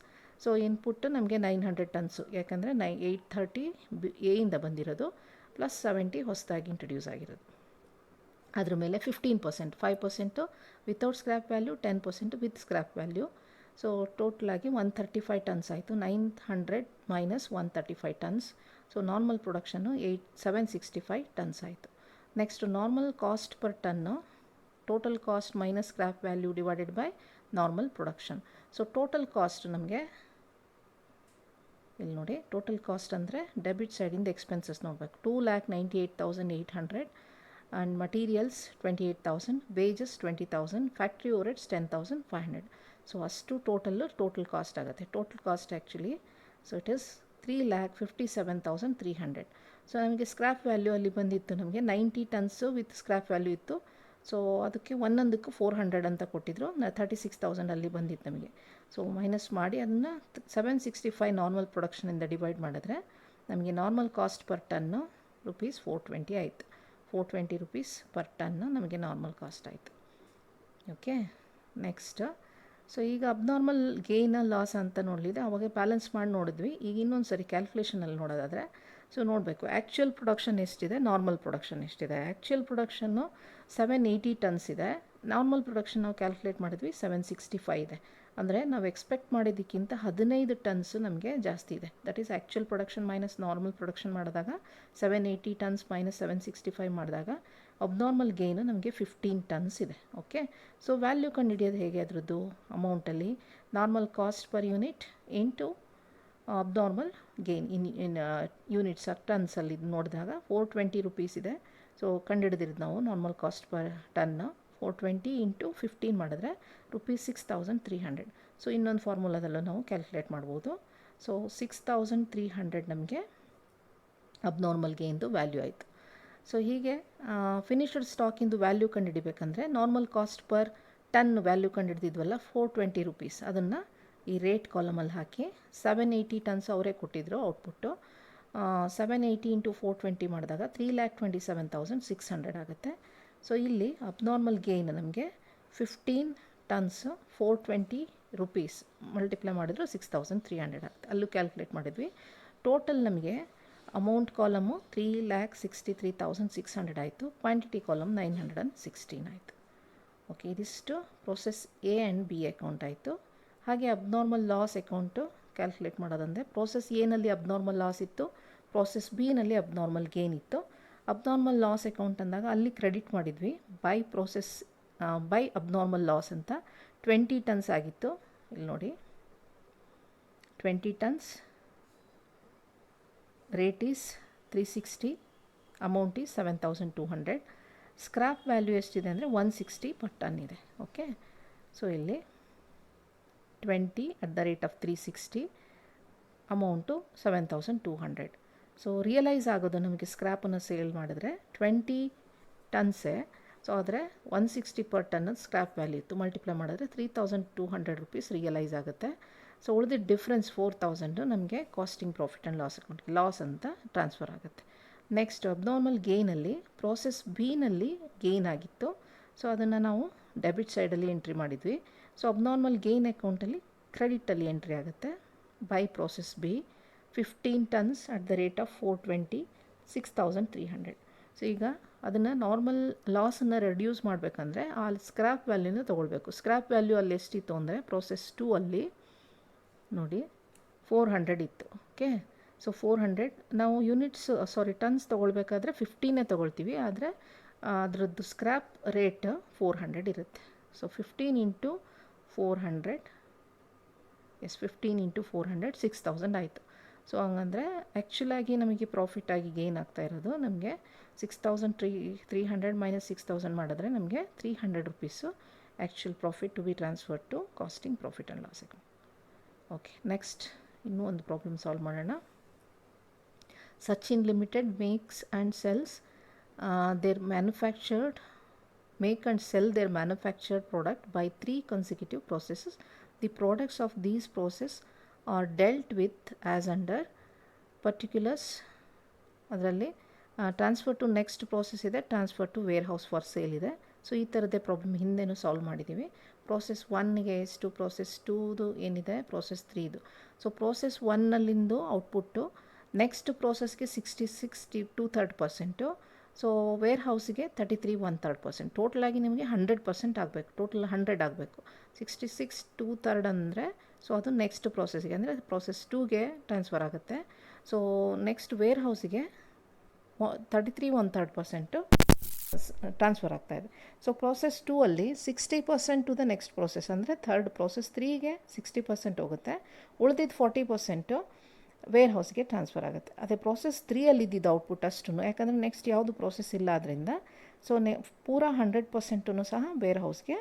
So input ನಮಗೆ 900 ಟನ್ಸು, ಯಾಕಂದರೆ 830 ಎ ಇಂದ ಬಂದಿರೋದು ಪ್ಲಸ್ 70 ಹೊಸದಾಗಿ ಇಂಟ್ರಡ್ಯೂಸ್ ಆಗಿರೋದು. ಅದ್ರ ಮೇಲೆ 15%, 5% without scrap value, 10% with scrap value. So ಟೋಟಲಾಗಿ 135 ಟನ್ಸ್ ಆಯಿತು. 900 minus 135 tons. So normal production 765 tons ಆಯಿತು. Next normal cost per ton, total cost minus scrap value divided by normal production. So total cost ನಮಗೆ ಇಲ್ಲಿ ನೋಡಿ, total cost ಅಂದರೆ debit ಸೈಡಿಂದ expenses ನೋಡಬೇಕು. 2,98,800 and materials 28,000, wages 20,000, factory overheads 10,500. So ಅಷ್ಟು total cost ಆಗುತ್ತೆ. Total cost actually so it is 3,57,300. So ನಮಗೆ scrap value ಅಲ್ಲಿ ಬಂದಿತ್ತು, ನಮಗೆ 90 ಟನ್ಸು ವಿತ್ ಸ್ಕ್ರ್ಯಾಪ್ ವ್ಯಾಲ್ಯೂ ಇತ್ತು. ಸೊ ಅದಕ್ಕೆ ಒಂದೊಂದಕ್ಕೂ 400 ಅಂತ ಕೊಟ್ಟಿದ್ರು. 36,000 ಅಲ್ಲಿ ಬಂದಿತ್ತು ನಮಗೆ. ಸೊ ಮೈನಸ್ ಮಾಡಿ ಅದನ್ನು 765 ನಾರ್ಮಲ್ ಪ್ರೊಡಕ್ಷನಿಂದ ಡಿವೈಡ್ ಮಾಡಿದ್ರೆ ನಮಗೆ normal cost per ton rupees 420 ಆಯಿತು. 420 rupees ಪರ್ ಟನ್ನು ನಮಗೆ ನಾರ್ಮಲ್ ಕಾಸ್ಟ್ ಆಯಿತು. ಓಕೆ, ನೆಕ್ಸ್ಟ್ ಸೊ ಈಗ ಅಬ್ನಾರ್ಮಲ್ ಗೇಯ್ನ ಲಾಸ್ ಅಂತ ನೋಡಲಿದೆ. ಅವಾಗ ಬ್ಯಾಲೆನ್ಸ್ ಮಾಡಿ ನೋಡಿದ್ವಿ. ಈಗ ಇನ್ನೊಂದು ಸರಿ ಕ್ಯಾಲ್ಕುಲೇಷನಲ್ಲಿ ನೋಡೋದಾದರೆ ಸೊ ನೋಡಬೇಕು ಆ್ಯಕ್ಚುಯಲ್ ಪ್ರೊಡಕ್ಷನ್ ಎಷ್ಟಿದೆ, ನಾರ್ಮಲ್ ಪ್ರೊಡಕ್ಷನ್ ಎಷ್ಟಿದೆ. ಆ್ಯಕ್ಚುಯಲ್ ಪ್ರೊಡಕ್ಷನ್ನು 780 ಟನ್ಸ್ ಇದೆ. ನಾರ್ಮಲ್ ಪ್ರೊಡಕ್ಷನ್ ನಾವು ಕ್ಯಾಲ್ಕುಲೇಟ್ ಮಾಡಿದ್ವಿ 765 ಇದೆ. ಅಂದರೆ ನಾವು ಎಕ್ಸ್ಪೆಕ್ಟ್ ಮಾಡಿದ್ದಕ್ಕಿಂತ 15 ಟನ್ಸ್ ನಮಗೆ ಜಾಸ್ತಿ ಇದೆ. That is actual production minus normal production ಮಾಡಿದಾಗ 780 ಟನ್ಸ್ ಮೈನಸ್ 765 ಮಾಡಿದಾಗ ಅಬ್ನಾರ್ಮಲ್ ಗೇಯ್ನು ನಮಗೆ 15 ಟನ್ಸ್ ಇದೆ. ಓಕೆ, ಸೊ ವ್ಯಾಲ್ಯೂ ಕಂಡುಹಿಡಿಯೋದು ಹೇಗೆ ಅದರದ್ದು ಅಮೌಂಟಲ್ಲಿ? Normal cost per unit into abnormal gain in units or ಟನ್ಸಲ್ಲಿ ನೋಡಿದಾಗ 420 rupees ಇದೆ. ಸೊ ಕಂಡುಹಿಡಿದಿರೋದು ನಾವು ನಾರ್ಮಲ್ ಕಾಸ್ಟ್ ಪರ್ ಟನ್ನ 420 ಇಂಟು 15 ಮಾಡಿದ್ರೆ ₹6,300. ಸೊ ಇನ್ನೊಂದು ಫಾರ್ಮುಲಾದಲ್ಲೂ ನಾವು ಕ್ಯಾಲ್ಕುಲೇಟ್ ಮಾಡ್ಬೋದು. ಸೊ 6,300 ನಮಗೆ ಅಬ್ನಾರ್ಮಲ್ ಗೇನ್ದು ವ್ಯಾಲ್ಯೂ ಆಯಿತು. ಸೊ ಹೀಗೆ ಫಿನಿಶ್ಡ್ ಸ್ಟಾಕಿಂದು ವ್ಯಾಲ್ಯೂ ಕಂಡುಹಿಡಿಬೇಕಂದ್ರೆ normal cost per ton value ಕಂಡುಹಿಡಿದಿದ್ವಲ್ಲ 420 rupees, ಅದನ್ನು ಈ ರೇಟ್ ಕಾಲಮಲ್ಲಿ ಹಾಕಿ 780 ಟನ್ಸ್ ಅವರೇ ಕೊಟ್ಟಿದ್ರು ಔಟ್ಪುಟ್ಟು. 780 ಇಂಟು 420 ಮಾಡಿದಾಗ 3,27,600 ಆಗುತ್ತೆ. ಸೊ ಇಲ್ಲಿ ಅಬ್ನಾರ್ಮಲ್ ಗೇಯ್ನ್ ನಮಗೆ 15 ಟನ್ಸ್ 420 rupees ಮಲ್ಟಿಪ್ಲೈ ಮಾಡಿದ್ರು 6,300 ಆಗುತ್ತೆ. ಅಲ್ಲೂ ಕ್ಯಾಲ್ಕುಲೇಟ್ ಮಾಡಿದ್ವಿ. ಟೋಟಲ್ ನಮಗೆ ಅಮೌಂಟ್ ಕಾಲಮು 3,63,600 ಆಯಿತು. ಕ್ವಾಂಟಿಟಿ ಕಾಲಮ್ 916 ಆಯಿತು. ಓಕೆ, ಇದಿಷ್ಟು process A and B account ಆಯಿತು. ಹಾಗೆ ಅಬ್ನಾರ್ಮಲ್ ಲಾಸ್ ಅಕೌಂಟು ಕ್ಯಾಲ್ಕುಲೇಟ್ ಮಾಡೋದಂದರೆ ಪ್ರೋಸೆಸ್ ಎನಲ್ಲಿ ಅಬ್ನಾರ್ಮಲ್ ಲಾಸ್ ಇತ್ತು, ಪ್ರೋಸೆಸ್ ಬಿನಲ್ಲಿ ಅಬ್ನಾರ್ಮಲ್ ಗೇನ್ ಇತ್ತು. ಅಬ್ನಾರ್ಮಲ್ ಲಾಸ್ ಅಕೌಂಟ್ ಅಂದಾಗ ಅಲ್ಲಿ ಕ್ರೆಡಿಟ್ ಮಾಡಿದ್ವಿ ಬೈ ಅಬ್ನಾರ್ಮಲ್ ಲಾಸ್ ಅಂತ 20 ಟನ್ಸ್ ಆಗಿತ್ತು. ಇಲ್ಲಿ ನೋಡಿ 20 tons, rate is 360, amount is 7,200. Scrap value ಎಷ್ಟಿದೆ ಅಂದರೆ 160 per ಟನ್ ಇದೆ. ಓಕೆ, ಸೊ ಇಲ್ಲಿ 20 at the rate of 360, amount 7,200. So realise ಆಗೋದು ನಮಗೆ ಸ್ಕ್ರ್ಯಾಪನ್ನು ಸೇಲ್ ಮಾಡಿದ್ರೆ 20 ಟನ್ಸೇ. ಸೊ ಆದರೆ 160 ಪರ್ ಟನ್ ಸ್ಕ್ರ್ಯಾಪ್ ವ್ಯಾಲ್ಯೂ ಇತ್ತು. ಮಲ್ಟಿಪ್ಲೈ ಮಾಡಿದ್ರೆ 3200 ರುಪೀಸ್ ರಿಯಲೈಸ್ ಆಗುತ್ತೆ. ಸೊ ಉಳಿದಿದ್ದ ಡಿಫ್ರೆನ್ಸ್ 4000 ನಮಗೆ ಕಾಸ್ಟಿಂಗ್ ಪ್ರಾಫಿಟ್ ಆ್ಯಂಡ್ ಲಾಸ್ ಅಕೌಂಟ್ಗೆ ಲಾಸ್ ಅಂತ ಟ್ರಾನ್ಸ್ಫರ್ ಆಗುತ್ತೆ. ನೆಕ್ಸ್ಟ್ ಅಬ್ನಾರ್ಮಲ್ ಗೇನಲ್ಲಿ ಪ್ರೋಸೆಸ್ ಬಿನಲ್ಲಿ ಗೇನ್ ಆಗಿತ್ತು. ಸೊ ಅದನ್ನು ನಾವು ಡೆಬಿಟ್ ಸೈಡಲ್ಲಿ ಎಂಟ್ರಿ ಮಾಡಿದ್ವಿ. ಸೊ ಅಬ್ನಾರ್ಮಲ್ ಗೇನ್ ಅಕೌಂಟಲ್ಲಿ ಕ್ರೆಡಿಟಲ್ಲಿ ಎಂಟ್ರಿ ಆಗುತ್ತೆ. By process B 15 tons at the rate of 420, 6300. So ಈಗ ಅದನ್ನು ನಾರ್ಮಲ್ ಲಾಸನ್ನು ರೆಡ್ಯೂಸ್ ಮಾಡಬೇಕಂದ್ರೆ ಆ ಸ್ಕ್ರ್ಯಾಪ್ ವ್ಯಾಲ್ಯೂನ ತೊಗೊಳ್ಬೇಕು. ಸ್ಕ್ರ್ಯಾಪ್ ವ್ಯಾಲ್ಯೂ ಅಲ್ಲಿ ಎಷ್ಟಿತ್ತು ಅಂದರೆ ಪ್ರೋಸೆಸ್ 2 ಅಲ್ಲಿ ನೋಡಿ 400 ಇತ್ತು. ಓಕೆ, ಸೊ 400 ನಾವು ಟನ್ಸ್ ತೊಗೊಳ್ಬೇಕಾದ್ರೆ 15 ತೊಗೊಳ್ತೀವಿ, ಆದರೆ ಅದರದ್ದು ಸ್ಕ್ರ್ಯಾಪ್ ರೇಟ್ 400 ಇರುತ್ತೆ. ಸೊ 15 ಇಂಟು 400 15 ಇಂಟು 400 6000 ಆಯಿತು. ಸೊ ಹಂಗಂದರೆ ಆ್ಯಕ್ಚುಲಾಗಿ ನಮಗೆ ಪ್ರಾಫಿಟ್ ಆಗಿ ಗೇನ್ ಆಗ್ತಾ ಇರೋದು ನಮಗೆ 6300 ಮೈನಸ್ 6000 ಮಾಡಿದ್ರೆ ನಮಗೆ 300 rupees actual profit to be transfer to costing profit and loss account. Okay, next ಇನ್ನೂ ಒಂದು ಪ್ರಾಬ್ಲಮ್ ಸಾಲ್ವ್ ಮಾಡೋಣ. Sachin limited makes and sells there make and sell their manufactured product by 3 consecutive processes. The products of these processes are dealt with as under particulars. ಅದರಲ್ಲಿ transfer to next process ಇದೆ, transfer to warehouse for sale ಇದೆ. So ಈ ಥರದ್ದೇ problem ಹಿಂದೆನೂ solve ಮಾಡಿದ್ದೀವಿ. Process 1ಗೆ ಎಷ್ಟು, process 2ದು ಏನಿದೆ, ಪ್ರೋಸೆಸ್ 3ದು. ಸೊ ಪ್ರೋಸೆಸ್ 1ನಲ್ಲಿಂದು ಔಟ್ಪುಟ್ಟು ನೆಕ್ಸ್ಟ್ ಪ್ರೋಸೆಸ್ಗೆ 66 2/3%. ಸೊ ವೇರ್ ಹೌಸಿಗೆ 33 1/3%. ಟೋಟಲಾಗಿ ನಿಮಗೆ 100% ಆಗಬೇಕು. ಟೋಟಲ್ 100 ಆಗಬೇಕು. 66 2/3 ಅಂದರೆ ಸೊ ಅದು ನೆಕ್ಸ್ಟ್ ಪ್ರೋಸೆಸ್ಗೆ ಅಂದರೆ ಪ್ರೋಸೆಸ್ 2ಗೆ ಟ್ರಾನ್ಸ್ಫರ್ ಆಗುತ್ತೆ. ಸೊ ನೆಕ್ಸ್ಟ್ ವೇರ್ ಹೌಸಿಗೆ 33 1/3% ಟ್ರಾನ್ಸ್ಫರ್ ಆಗ್ತಾಯಿದೆ. ಸೊ ಪ್ರೋಸೆಸ್ 2 ಅಲ್ಲಿ 60% ಟು ದ ನೆಕ್ಸ್ಟ್ ಪ್ರೋಸೆಸ್ ಅಂದರೆ ಥರ್ಡ್ ಪ್ರೋಸೆಸ್ 3ಗೆ 60% ಹೋಗುತ್ತೆ. ಉಳಿದಿದ್ದು 40% ವೇರ್ ಹೌಸ್ಗೆ ಟ್ರಾನ್ಸ್ಫರ್ ಆಗುತ್ತೆ. ಅದೇ ಪ್ರೋಸೆಸ್ 3ಅಲ್ಲಿ ಇದ್ದಿದ್ದು ಔಟ್ಪುಟ್ ಅಷ್ಟು, ಯಾಕಂದರೆ ನೆಕ್ಸ್ಟ್ ಯಾವುದು ಪ್ರೋಸೆಸ್ ಇಲ್ಲ ಆದ್ದರಿಂದ ಸೊ ಪೂರ 100% ಸಹ ವೇರ್ ಹೌಸ್ಗೆ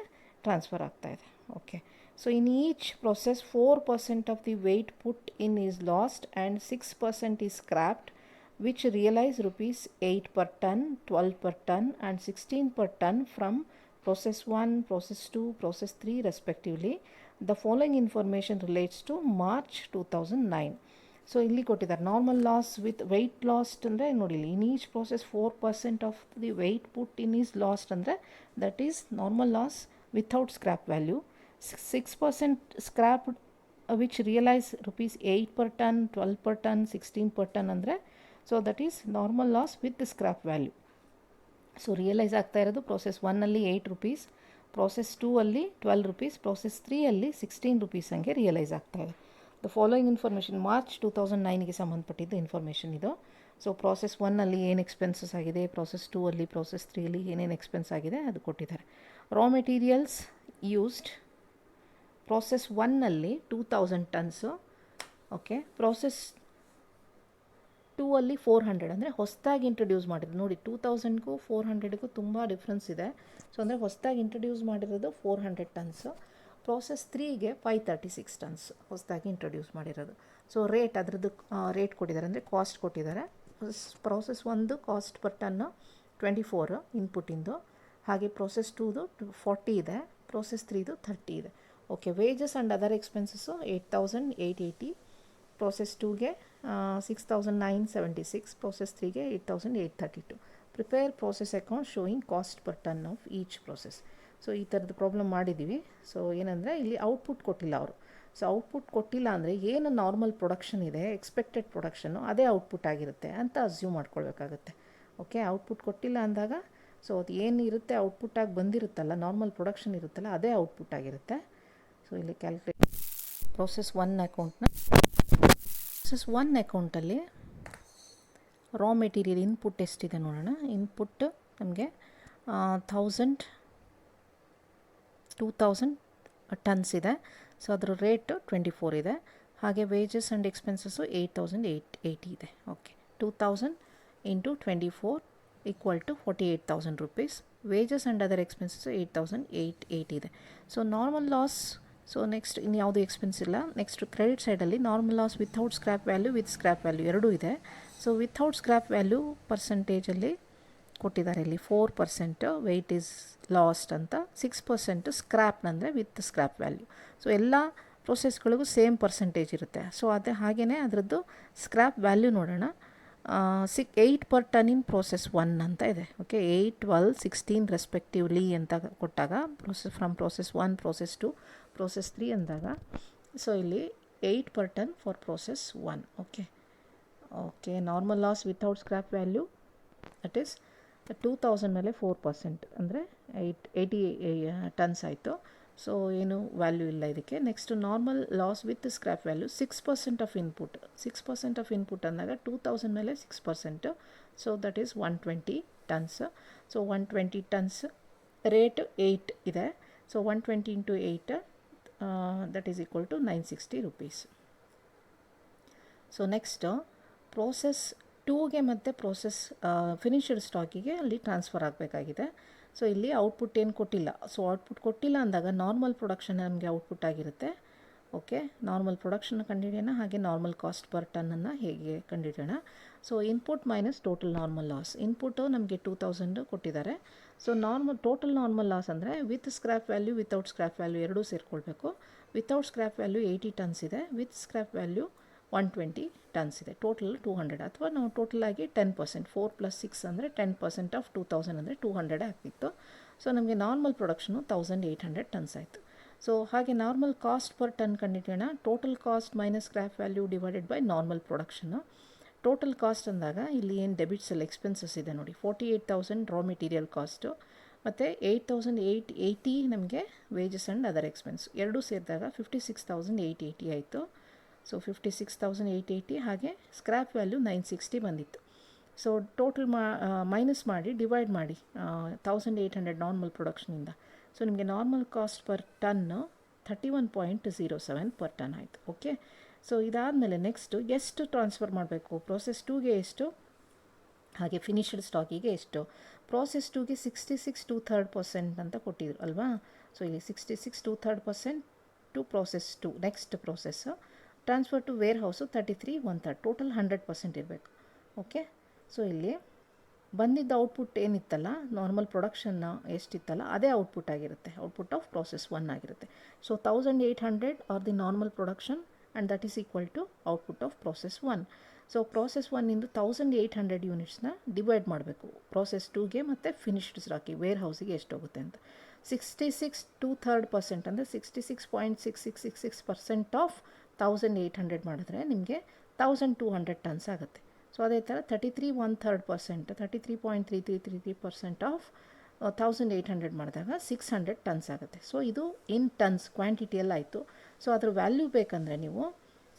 ಟ್ರಾನ್ಸ್ಫರ್ ಆಗ್ತಾಯಿದೆ. Okay, so in each process 4% of the weight put in is lost and 6% is scrapped, which realize rupees 8 per ton, 12 per ton and 16 per ton from process 1, process 2, process 3 respectively. The following information relates to March 2009. So ಇಲ್ಲಿ ಕೊಟ್ಟಿದ್ದಾರೆ normal loss with weight lost ಅಂದರೆ ನೋಡಿ in each process 4% of the weight put in is lost ಅಂದರೆ that is normal loss without scrap value. 6% scrap which realise rupees 8 per ton, 12 per ton, 16 per ton ಅಂದರೆ so that is normal loss with scrap value. So realise ಆಗ್ತಾ ಇರೋದು process 1ಅಲ್ಲಿ 8 rupees, process 2 ಅಲ್ಲಿ 12 rupees, process 3 ಅಲ್ಲಿ 16 rupees ಹಂಗೆ realise ಆಗ್ತಾ ಇದೆ. The following information March 2009ಗೆ ಸಂಬಂಧಪಟ್ಟಿದ್ದು information ಇದು. ಸೊ ಪ್ರೋಸೆಸ್ 1ಅಲ್ಲಿ ಏನು ಎಕ್ಸ್ಪೆನ್ಸಸ್ ಆಗಿದೆ, ಪ್ರೋಸೆಸ್ 2 ಅಲ್ಲಿ, ಪ್ರೋಸೆಸ್ 3ಅಲ್ಲಿ ಏನೇನು ಎಕ್ಸ್ಪೆನ್ಸ್ ಆಗಿದೆ ಅದು ಕೊಟ್ಟಿದ್ದಾರೆ. ರಾ ಮೆಟೀರಿಯಲ್ಸ್ ಯೂಸ್ಡ್ ಪ್ರೋಸೆಸ್ 1ಅಲ್ಲಿ 2000 ಟನ್ಸು. ಓಕೆ, ಪ್ರೋಸೆಸ್ 2 ಅಲ್ಲಿ 400 ಅಂದರೆ ಹೊಸದಾಗಿ ಇಂಟ್ರೊಡ್ಯೂಸ್ ಮಾಡಿರೋದು. ನೋಡಿ 2000ಗೂ 400ಗೂ ತುಂಬ ಡಿಫ್ರೆನ್ಸ್ ಇದೆ. ಸೊ ಅಂದರೆ ಹೊಸದಾಗಿ ಇಂಟ್ರೊಡ್ಯೂಸ್ ಮಾಡಿರೋದು 400 ಟನ್ಸು. ಪ್ರೋಸೆಸ್ 3ಗೆ 536 ಟನ್ಸ್ ಹೊಸದಾಗಿ ಇಂಟ್ರೊಡ್ಯೂಸ್ ಮಾಡಿರೋದು. ಸೊ ರೇಟ್ ಅದರದ್ದು ರೇಟ್ ಕೊಟ್ಟಿದ್ದಾರೆ ಅಂದರೆ ಕಾಸ್ಟ್ ಕೊಟ್ಟಿದ್ದಾರೆ. ಪ್ರೋಸೆಸ್ 1 ಕಾಸ್ಟ್ ಪರ್ ಟನ್ನು 24 ಇನ್ಪುಟ್ಟಿಂದು, ಹಾಗೆ ಪ್ರೋಸೆಸ್ 2ದು 40 ಇದೆ, ಪ್ರೋಸೆಸ್ 3ದು 30 ಇದೆ. Okay, wages and other expenses 8880, process 2ಗೆ 6976, ಪ್ರೋಸೆಸ್ 3ಗೆ 8832. Prepare process account showing cost per ton of each process. So ಈ ಥರದ್ದು ಪ್ರಾಬ್ಲಮ್ ಮಾಡಿದ್ದೀವಿ. ಸೊ ಏನಂದರೆ ಇಲ್ಲಿ ಔಟ್ಪುಟ್ ಕೊಟ್ಟಿಲ್ಲ ಅವರು. ಸೊ ಔಟ್ಪುಟ್ ಕೊಟ್ಟಿಲ್ಲ ಅಂದರೆ ಏನು ನಾರ್ಮಲ್ ಪ್ರೊಡಕ್ಷನ್ ಇದೆ, ಎಕ್ಸ್ಪೆಕ್ಟೆಡ್ ಪ್ರೊಡಕ್ಷನ್ನು ಅದೇ ಔಟ್ಪುಟ್ ಆಗಿರುತ್ತೆ ಅಂತ ಅಸ್ಯೂಮ್ ಮಾಡ್ಕೊಳ್ಬೇಕಾಗತ್ತೆ. ಓಕೆ, ಔಟ್ಪುಟ್ ಕೊಟ್ಟಿಲ್ಲ ಅಂದಾಗ ಸೊ ಅದು ಏನು ಇರುತ್ತೆ ಔಟ್ಪುಟ್ಟಾಗಿ ಬಂದಿರುತ್ತಲ್ಲ, ನಾರ್ಮಲ್ ಪ್ರೊಡಕ್ಷನ್ ಇರುತ್ತಲ್ಲ ಅದೇ ಔಟ್ಪುಟ್ ಆಗಿರುತ್ತೆ. ಸೊ ಇಲ್ಲಿ ಕ್ಯಾಲ್ಕುಲೇಟ್ ಪ್ರೋಸೆಸ್ 1 ಅಕೌಂಟ್ನ ಪ್ರೋಸೆಸ್ 1 ಅಕೌಂಟಲ್ಲಿ ರಾ ಮೆಟೀರಿಯಲ್ ಇನ್ಪುಟ್ ಎಷ್ಟಿದೆ ನೋಡೋಣ. ಇನ್ಪುಟ್ ನಮಗೆ 2000 ಟನ್ಸ್ ಇದೆ. ಸೊ ಅದರ ರೇಟ್ 24 ಇದೆ. ಹಾಗೆ ವೇಜಸ್ ಆ್ಯಂಡ್ ಎಕ್ಸ್ಪೆನ್ಸಸ್ಸು 8880 ಇದೆ. Okay, 2000 into 24 equal to 48,000 rupees. Wages and other expenses 8880 ಇದೆ. So normal loss, so next ಇನ್ಯಾವುದು ಎಕ್ಸ್ಪೆನ್ಸ್ ಇಲ್ಲ. ನೆಕ್ಸ್ಟ್ ಕ್ರೆಡಿಟ್ ಸೈಡಲ್ಲಿ normal loss without scrap value, with scrap value ಎರಡೂ ಇದೆ. ಸೊ ವಿಥೌಟ್ ಸ್ಕ್ರ್ಯಾಪ್ ವ್ಯಾಲ್ಯೂ ಪರ್ಸೆಂಟೇಜಲ್ಲಿ ಕೊಟ್ಟಿದ್ದಾರೆ ಇಲ್ಲಿ 4% ವೆಯ್ಟ್ ಈಸ್ ಲಾಸ್ಟ್ ಅಂತ, 6% ಸ್ಕ್ರ್ಯಾಪ್ ಅಂದರೆ ವಿತ್ ಸ್ಕ್ರ್ಯಾಪ್ ವ್ಯಾಲ್ಯೂ. ಸೊ ಎಲ್ಲ ಪ್ರೊಸೆಸ್ಗಳಿಗೂ ಸೇಮ್ ಪರ್ಸೆಂಟೇಜ್ ಇರುತ್ತೆ. ಸೊ ಅದೇ ಹಾಗೆಯೇ ಅದರದ್ದು ಸ್ಕ್ರ್ಯಾಪ್ ವ್ಯಾಲ್ಯೂ ನೋಡೋಣ. 8 per ton ಇನ್ ಪ್ರೋಸೆಸ್ 1 ಅಂತ ಇದೆ. ಓಕೆ, 8, 12, 16 ರೆಸ್ಪೆಕ್ಟಿವ್ಲಿ ಅಂತ ಕೊಟ್ಟಾಗ ಫ್ರಮ್ ಪ್ರೋಸೆಸ್ 1, ಪ್ರೋಸೆಸ್ 2, ಪ್ರೋಸೆಸ್ 3 ಅಂದಾಗ, ಸೊ ಇಲ್ಲಿ 8 per ton for process 1. Okay, normal loss without scrap value that is 2000 ಮೇಲೆ 4% ಅಂದರೆ 80 ಟನ್ಸ್ ಆಯಿತು. ಸೊ ಏನು ವ್ಯಾಲ್ಯೂ ಇಲ್ಲ ಇದಕ್ಕೆ. Next normal loss with scrap value 6% of input. 6% of input ಅಂದಾಗ 2000 ಮೇಲೆ 6%, so that is 120 tons. So 120 tons, rate 8 ಇದೆ. So 120 into 8 that is equal to 960 rupees. So next process 2ಗೆ ಮತ್ತು ಪ್ರೋಸೆಸ್ ಫಿನಿಶ್ಡ್ ಸ್ಟಾಕಿಗೆ ಅಲ್ಲಿ transfer ಆಗಬೇಕಾಗಿದೆ. So ಇಲ್ಲಿ output ಏನು ಕೊಟ್ಟಿಲ್ಲ. ಸೊ ಔಟ್ಪುಟ್ ಕೊಟ್ಟಿಲ್ಲ ಅಂದಾಗ ನಾರ್ಮಲ್ ಪ್ರೊಡಕ್ಷನ್ ನಮಗೆ ಔಟ್ಪುಟ್ ಆಗಿರುತ್ತೆ. ಓಕೆ, ನಾರ್ಮಲ್ ಪ್ರೊಡಕ್ಷನ್ ಕಂಡುಹಿಡಿಯೋಣ, ಹಾಗೆ ನಾರ್ಮಲ್ ಕಾಸ್ಟ್ ಪರ್ ಟನ್ನನ್ನು ಹೇಗೆ ಕಂಡುಹಿಡಿಯೋಣ. So input minus total normal loss. Input ನಮಗೆ 2000 ಕೊಟ್ಟಿದ್ದಾರೆ. ಸೊ ಟೋಟಲ್ ನಾರ್ಮಲ್ ಲಾಸ್ ಅಂದರೆ with scrap value without scrap value ಎರಡೂ ಸೇರಿಕೊಳ್ಬೇಕು. ವಿತೌಟ್ ಸ್ಕ್ರ್ಯಾಪ್ ವ್ಯಾಲ್ಯೂ 80 ಟನ್ಸ್ ಇದೆ, ವಿತ್ ಸ್ಕ್ರ್ಯಾಪ್ ವ್ಯಾಲ್ಯೂ 120 ಟನ್ಸ್ ಇದೆ. ಟೋಟಲ್ 200, ಅಥವಾ ನಾವು ಟೋಟಲ್ ಆಗಿ 10%, 4 + 6 ಅಂದರೆ 10% ಆಫ್ 2000 ಅಂದರೆ 200 ಆಗ್ತಿತ್ತು. ಸೊ ನಮಗೆ ನಾರ್ಮಲ್ ಪ್ರೊಡಕ್ಷನು 1800 ಟನ್ಸ್ ಆಯಿತು. ಸೊ ಹಾಗೆ ನಾರ್ಮಲ್ ಕಾಸ್ಟ್ ಪರ್ ಟನ್ ಕಂಡಿಡೋಣ. Total cost minus scrap value divided by normal production. Total cost ಅಂದಾಗ ಇಲ್ಲಿ ಏನು ಡೆಬಿಟ್ಸಲ್ಲಿ ಎಕ್ಸ್ಪೆನ್ಸಸ್ ಇದೆ ನೋಡಿ, 48,000 ರಾ ಮೆಟೀರಿಯಲ್ ಕಾಸ್ಟು, ಮತ್ತು 8,880 ನಮಗೆ ವೇಜಸ್ ಆ್ಯಂಡ್ ಅದರ್ ಎಕ್ಸ್ಪೆನ್ಸ್ ಎರಡೂ ಸೇರಿದಾಗ 56,880 ಆಯಿತು. ಸೊ 56,880, ಹಾಗೆ ಸ್ಕ್ರ್ಯಾಪ್ ವ್ಯಾಲ್ಯೂ 960 ಬಂದಿತ್ತು. ಸೊ ಟೋಟಲ್ ಮೈನಸ್ ಮಾಡಿ ಡಿವೈಡ್ ಮಾಡಿ 1800 ನಾರ್ಮಲ್ ಪ್ರೊಡಕ್ಷನಿಂದ. ಸೊ ನಿಮಗೆ normal cost per ton 31.07 per ton ಆಯಿತು. ಓಕೆ, ಸೊ ಇದಾದಮೇಲೆ ನೆಕ್ಸ್ಟು ಎಷ್ಟು ಟ್ರಾನ್ಸ್ಫರ್ ಮಾಡಬೇಕು, ಪ್ರೋಸೆಸ್ 2ಗೆ ಎಷ್ಟು, ಹಾಗೆ ಫಿನಿಶ್ಡ್ ಸ್ಟಾಕಿಗೆ ಎಷ್ಟು. ಪ್ರೋಸೆಸ್ 2ಗೆ 66 2/3% ಅಂತ ಕೊಟ್ಟಿದ್ರು ಅಲ್ವಾ. ಸೊ ಇಲ್ಲಿ 66 2/3% to process 2, next process. Transfer to warehouse 33 1/3, total 100% ಇರಬೇಕು. ಓಕೆ, ಸೊ ಇಲ್ಲಿ ಬಂದಿದ್ದ ಔಟ್ಪುಟ್ ಏನಿತ್ತಲ್ಲ, ನಾರ್ಮಲ್ ಪ್ರೊಡಕ್ಷನ್ ಎಷ್ಟಿತ್ತಲ್ಲ ಅದೇ ಔಟ್ಪುಟ್ ಆಗಿರುತ್ತೆ. ಔಟ್ಪುಟ್ ಆಫ್ ಪ್ರೋಸೆಸ್ 1 ಆಗಿರುತ್ತೆ. So 1800 are the normal production and that is equal to output of process 1. So process 1ಇಂದು 1800 ಯೂನಿಟ್ಸ್ನ ಡಿವೈಡ್ ಮಾಡಬೇಕು ಪ್ರೋಸೆಸ್ 2ಗೆ ಮತ್ತು ಫಿನಿಶ್ಡ್ ಸ್ಟಾಕಿ ವೇರ್ ಹೌಸಿಗೆ ಎಷ್ಟು ಹೋಗುತ್ತೆ ಅಂತ. 66 2/3% ಅಂದರೆ 66.6666% ಆಫ್ 1800 ಮಾಡಿದ್ರೆ ನಿಮಗೆ 1200 ಟನ್ಸ್ ಆಗುತ್ತೆ. ಸೊ ಅದೇ ಥರ 33 1/3%, 33.3333% ಆಫ್ 1800 ಮಾಡಿದಾಗ 600 ಟನ್ಸ್ ಆಗುತ್ತೆ. ಸೊ ಇದು ಇನ್ ಟನ್ಸ್ ಕ್ವಾಂಟಿಟಿಯಲ್ಲಿ ಆಯಿತು. ಸೊ ಅದ್ರ ವ್ಯಾಲ್ಯೂ ಬೇಕಂದರೆ ನೀವು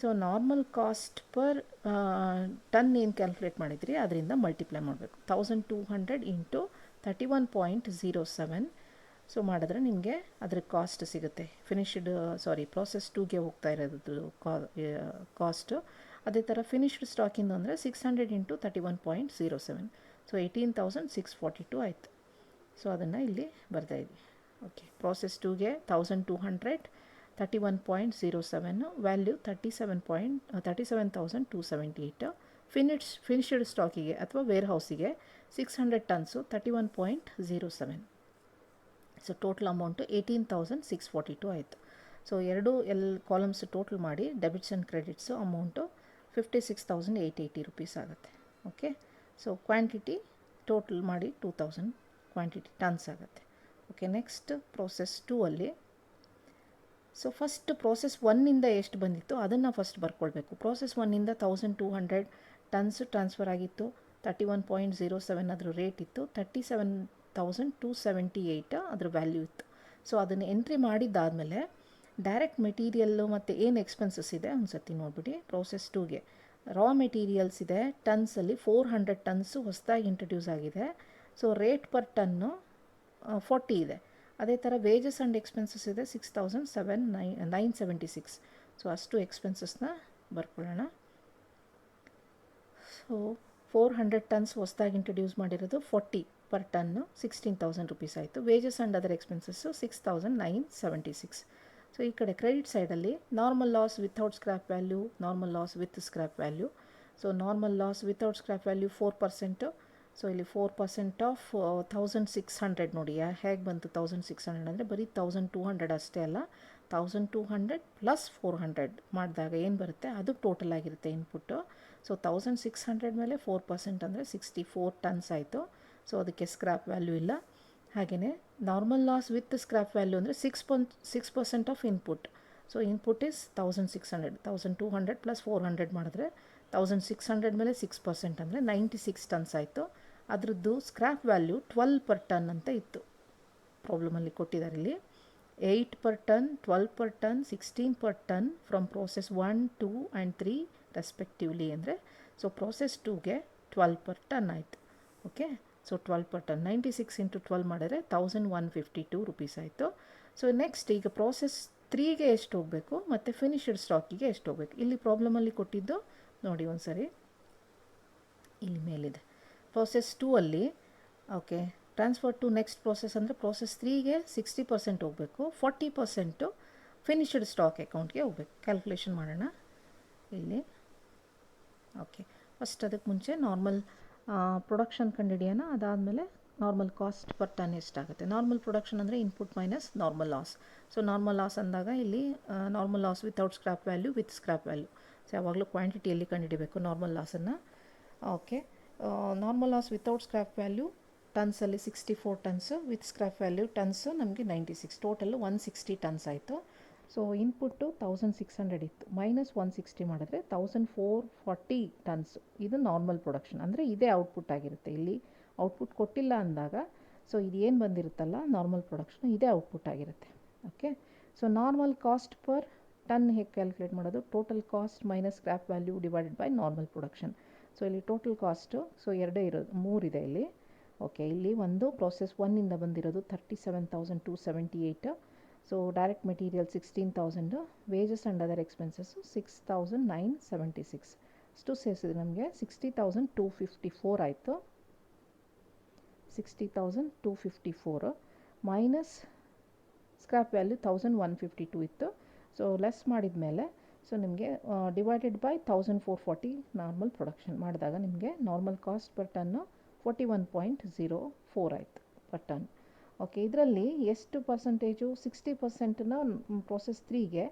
so normal cost per ton ಏನು ಕ್ಯಾಲ್ಕುಲೇಟ್ ಮಾಡಿದ್ರಿ ಅದರಿಂದ ಮಲ್ಟಿಪ್ಲೈ ಮಾಡಬೇಕು. 1200 ಇಂಟು 31.07. ಸೊ ಮಾಡಿದ್ರೆ ನಿಮಗೆ ಅದ್ರ ಕಾಸ್ಟ್ ಸಿಗುತ್ತೆ. ಪ್ರೋಸೆಸ್ 2ಗೆ ಹೋಗ್ತಾ ಇರೋದು ಕಾಸ್ಟು. ಅದೇ ಥರ ಫಿನಿಶ್ಡ್ ಸ್ಟಾಕಿಂದು ಅಂದರೆ 600 ಇಂಟು 31.07, ಸೊ 18,642 ಆಯಿತು. ಸೊ ಅದನ್ನು ಇಲ್ಲಿ ಬರ್ತಾ ಇದ್ವಿ. ಓಕೆ, ಪ್ರೋಸೆಸ್ 2ಗೆ 1200, 31.07, ವ್ಯಾಲ್ಯೂ 37,278. ಫಿನಿಶ್ಡ್ ಸ್ಟಾಕಿಗೆ ಅಥವಾ ವೇರ್ ಹೌಸಿಗೆ 600 ಟನ್ಸು 31.07. ಸೊ ಟೋಟಲ್ ಅಮೌಂಟು 18,642 ಆಯಿತು. ಸೊ ಕಾಲಮ್ಸ್ ಟೋಟಲ್ ಮಾಡಿ debits and credits amount 56,880 rupees ಆಗುತ್ತೆ. ಓಕೆ, ಸೊ ಕ್ವಾಂಟಿಟಿ ಟೋಟಲ್ ಮಾಡಿ 2000 ಕ್ವಾಂಟಿಟಿ ಟನ್ಸ್ ಆಗುತ್ತೆ. ಓಕೆ, ನೆಕ್ಸ್ಟ್ ಪ್ರೋಸೆಸ್ 2ಅಲ್ಲಿ ಸೊ ಫಸ್ಟ್ ಪ್ರೋಸೆಸ್ 1ಇಂದ ಎಷ್ಟು ಬಂದಿತ್ತು ಅದನ್ನು ಫಸ್ಟ್ ಬರ್ಕೊಳ್ಬೇಕು. ಪ್ರೋಸೆಸ್ 1ಇಂದ 1200 ಟನ್ಸ್ ಟ್ರಾನ್ಸ್ಫರ್ ಆಗಿತ್ತು. 31.07 ಅದ್ರ ರೇಟ್ ಇತ್ತು. 37,278 ಅದ್ರ ವ್ಯಾಲ್ಯೂ ಇತ್ತು. ಸೊ ಅದನ್ನು ಎಂಟ್ರಿ ಮಾಡಿದ್ದಾದಮೇಲೆ ಡೈರೆಕ್ಟ್ ಮೆಟೀರಿಯಲ್ಲು ಮತ್ತು ಏನು ಎಕ್ಸ್ಪೆನ್ಸಸ್ ಇದೆ ಒಂದು ಸರ್ತಿ ನೋಡಿಬಿಡಿ. ಪ್ರೋಸೆಸ್ 2ಗೆ ರಾ ಮೆಟೀರಿಯಲ್ಸ್ ಇದೆ ಟನ್ಸಲ್ಲಿ 400 ಟನ್ಸು ಹೊಸದಾಗಿ ಇಂಟ್ರಡ್ಯೂಸ್ ಆಗಿದೆ. ಸೊ ರೇಟ್ ಪರ್ ಟನ್ನು 40 ಇದೆ. ಅದೇ ಥರ ವೇಜಸ್ ಆ್ಯಂಡ್ ಎಕ್ಸ್ಪೆನ್ಸಸ್ ಇದೆ 6,976. ಸೊ ಅಷ್ಟು ಎಕ್ಸ್ಪೆನ್ಸಸ್ನ ಬರ್ಕೊಳ್ಳೋಣ. ಸೊ 400 ಟನ್ಸ್ ಹೊಸದಾಗಿ ಇಂಟ್ರಡ್ಯೂಸ್ ಮಾಡಿರೋದು 40 ಪರ್ ಟನ್ನು 16,000 rupees ಆಯಿತು. Wages and other expenses 6,976. So ಈ ಕಡೆ ಕ್ರೆಡಿಟ್ ಸೈಡಲ್ಲಿ normal loss without scrap value, normal loss with scrap value. So normal loss without scrap value 4%, so ಇಲ್ಲಿ 4% of 1600 ನೋಡಿ ಹೇಗೆ ಬಂತು 1600 ಅಂದರೆ ಬರೀ 1200 ಅಷ್ಟೇ ಅಲ್ಲ, 1200 ಪ್ಲಸ್ 400 ಮಾಡಿದಾಗ ಏನು ಬರುತ್ತೆ ಅದು ಟೋಟಲ್ ಆಗಿರುತ್ತೆ ಇನ್ಪುಟ್ಟು. ಸೊ 1600 ಮೇಲೆ 4% ಅಂದರೆ 64 ಟನ್ಸ್ ಆಯಿತು. ಸೊ ಅದಕ್ಕೆ ಸ್ಕ್ರ್ಯಾಪ್ ವ್ಯಾಲ್ಯೂ ಇಲ್ಲ. ಹಾಗೆಯೇ normal loss with scrap value ಅಂದರೆ 6% of input. So input is 1600, 1200 plus 400 ಮಾಡಿದ್ರೆ 1600 ಮೇಲೆ 6% ಅಂದರೆ 96 ಟನ್ಸ್ ಆಯಿತು. ಅದರದ್ದು ಸ್ಕ್ರ್ಯಾಪ್ ವ್ಯಾಲ್ಯೂ 12 ಪರ್ ಟನ್ ಅಂತ ಇತ್ತು ಪ್ರಾಬ್ಲಮಲ್ಲಿ ಕೊಟ್ಟಿದ್ದಾರೆ ಇಲ್ಲಿ. 8 per ton, 12 per ton, 16 per ton from process 1, 2 and 3 respectively ಅಂದರೆ ಸೊ ಪ್ರೋಸೆಸ್ 2ಗೆ 12 ಪರ್ ಟನ್ ಆಯಿತು. Okay, so 12 per ton 96 into 12 ಮಾಡಿದ್ರೆ 1152 ರುಪೀಸ್ ಆಯಿತು. ಸೊ ನೆಕ್ಸ್ಟ್ ಈಗ ಪ್ರೋಸೆಸ್ 3ಗೆ ಎಷ್ಟು ಹೋಗಬೇಕು ಮತ್ತು ಫಿನಿಶ್ಡ್ ಸ್ಟಾಕಿಗೆ ಎಷ್ಟು ಹೋಗಬೇಕು, ಇಲ್ಲಿ ಪ್ರಾಬ್ಲಮಲ್ಲಿ ಕೊಟ್ಟಿದ್ದು ನೋಡಿ ಒಂದು ಸರಿ ಇಲ್ಲಿ ಮೇಲಿದೆ. ಪ್ರೋಸೆಸ್ 2 ಅಲ್ಲಿ okay transfer to next process ಅಂದರೆ ಪ್ರೋಸೆಸ್ 3ಗೆ 60% ಹೋಗಬೇಕು, 40% ಫಿನಿಶ್ಡ್ ಸ್ಟಾಕ್ ಅಕೌಂಟ್ಗೆ ಹೋಗಬೇಕು. ಕ್ಯಾಲ್ಕುಲೇಷನ್ ಮಾಡೋಣ ಇಲ್ಲಿ. ಓಕೆ, ಫಸ್ಟ್ ಅದಕ್ಕೆ ಮುಂಚೆ ನಾರ್ಮಲ್ ಪ್ರೊಡಕ್ಷನ್ ಕಂಡುಹಿಡಿಯೋಣ, ಅದಾದಮೇಲೆ ನಾರ್ಮಲ್ ಕಾಸ್ಟ್ ಪರ್ ಟನ್ ಎಷ್ಟಾಗುತ್ತೆ. ನಾರ್ಮಲ್ ಪ್ರೊಡಕ್ಷನ್ ಅಂದರೆ input minus normal loss. So normal loss ಅಂದಾಗ ಇಲ್ಲಿ normal loss without scrap value with scrap value. So ಯಾವಾಗಲೂ ಕ್ವಾಂಟಿಟಿಯಲ್ಲಿ ಕಂಡುಹಿಡಿಬೇಕು ನಾರ್ಮಲ್ ಲಾಸನ್ನು. Okay, normal loss without scrap value ಟನ್ಸಲ್ಲಿ 64 tons, with scrap value tons ನಮಗೆ 96, ಟೋಟಲ್ಲು 160 ಟನ್ಸ್ ಆಯಿತು. ಸೊ ಇನ್ಪುಟ್ಟು 1600 ಇತ್ತು, ಮೈನಸ್ 160 ಮಾಡಿದ್ರೆ 1440 ಟನ್ಸು. ಇದು ನಾರ್ಮಲ್ ಪ್ರೊಡಕ್ಷನ್ ಅಂದರೆ ಇದೇ ಔಟ್ಪುಟ್ ಆಗಿರುತ್ತೆ. ಇಲ್ಲಿ ಔಟ್ಪುಟ್ ಕೊಟ್ಟಿಲ್ಲ ಅಂದಾಗ ಸೊ ಇದು ಏನು ಬಂದಿರುತ್ತಲ್ಲ ನಾರ್ಮಲ್ ಪ್ರೊಡಕ್ಷನ್ ಇದೇ ಔಟ್ಪುಟ್ ಆಗಿರುತ್ತೆ. Okay, so normal cost per ton ಹೇಗೆ ಕ್ಯಾಲ್ಕುಲೇಟ್ ಮಾಡೋದು, total cost minus scrap value divided by normal production. So ಇಲ್ಲಿ ಟೋಟಲ್ ಕಾಸ್ಟು ಸೊ ಎರಡೇ ಇರೋದು, 3 ಇದೆ ಇಲ್ಲಿ. ಓಕೆ, ಇಲ್ಲಿ ಒಂದು ಪ್ರೋಸೆಸ್ 1ಇಂದ ಬಂದಿರೋದು 37,278. So direct material 16,000, wages and other expenses 6,976. ಅಷ್ಟು ಸೇರಿಸಿದ್ರೆ ನಮಗೆ 60,254 ಆಯಿತು. 60,254 ಮೈನಸ್ ಸ್ಕ್ರ್ಯಾಪ್ ವ್ಯಾಲ್ಯೂ 1152 ಇತ್ತು. ಸೊ ಲೆಸ್ ಮಾಡಿದ ಮೇಲೆ ಸೊ ನಿಮಗೆ ಡಿವೈಡೆಡ್ ಬೈ 1440 ನಾರ್ಮಲ್ ಪ್ರೊಡಕ್ಷನ್ ಮಾಡಿದಾಗ ನಿಮಗೆ ನಾರ್ಮಲ್ ಕಾಸ್ಟ್ ಪರ್ ಟನ್ನು 41.04 ಆಯಿತು ಪರ್ ಟನ್. ಓಕೆ, ಇದರಲ್ಲಿ ಎಷ್ಟು ಪರ್ಸೆಂಟೇಜು 60%ನ ಪ್ರೋಸೆಸ್ 3ಗೆ,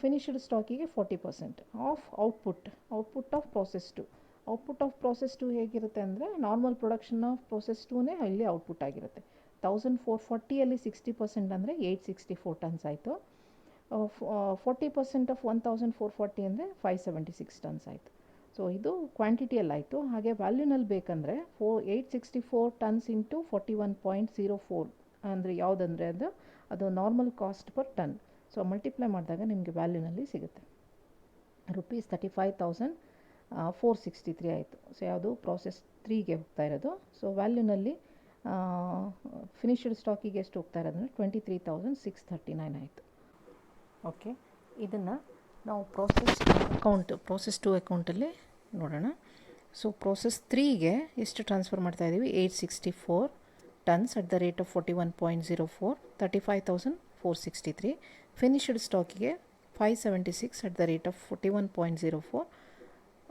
ಫಿನಿಶ್ಡ್ ಸ್ಟಾಕಿಗೆ 40% of output of process 2. Output of process 2 ಹೇಗಿರುತ್ತೆ ಅಂದರೆ ನಾರ್ಮಲ್ ಪ್ರೊಡಕ್ಷನ್ ಆಫ್ ಪ್ರೋಸೆಸ್ 2ನೇ ಇಲ್ಲಿ ಔಟ್ಪುಟ್ ಆಗಿರುತ್ತೆ. 1440ಅಲ್ಲಿ 60% ಅಂದರೆ 864 ಟನ್ಸ್ ಆಯಿತು. 40% ಆಫ್ 1440 ಅಂದರೆ 576 ಟನ್ಸ್ ಆಯಿತು. ಸೊ ಇದು ಕ್ವಾಂಟಿಟಿಯಲ್ಲಿ ಆಯಿತು. ಹಾಗೆ ವ್ಯಾಲ್ಯೂನಲ್ಲಿ ಬೇಕಂದರೆ 864 ಟನ್ಸ್ ಇಂಟು 41.04 ಅಂದರೆ ಯಾವುದಂದರೆ ಅದು normal cost per ton. So multiply ಮಾಡಿದಾಗ ನಿಮಗೆ ವ್ಯಾಲ್ಯೂನಲ್ಲಿ ಸಿಗುತ್ತೆ ರುಪೀಸ್ 35,463 ಆಯಿತು. ಸೊ ಯಾವುದು ಪ್ರೋಸೆಸ್ 3ಗೆ ಹೋಗ್ತಾ ಇರೋದು. ಸೊ ವ್ಯಾಲ್ಯೂನಲ್ಲಿ ಫಿನಿಶ್ಡ್ ಸ್ಟಾಕಿಗೆ ಎಷ್ಟು ಹೋಗ್ತಾ ಇರೋದಂದರೆ 23,639 ಆಯಿತು. ಓಕೆ, ಇದನ್ನು ನಾವು ಪ್ರೋಸೆಸ್ 2 ಅಕೌಂಟಲ್ಲಿ ನೋಡೋಣ. ಸೊ ಪ್ರೋಸೆಸ್ 3ಗೆ ಎಷ್ಟು ಟ್ರಾನ್ಸ್ಫರ್ ಮಾಡ್ತಾ ಇದ್ದೀವಿ, 864 tons at the rate of 41.04, 35,463. Finished ಸ್ಟಾಕಿಗೆ 576 at the rate of 41.04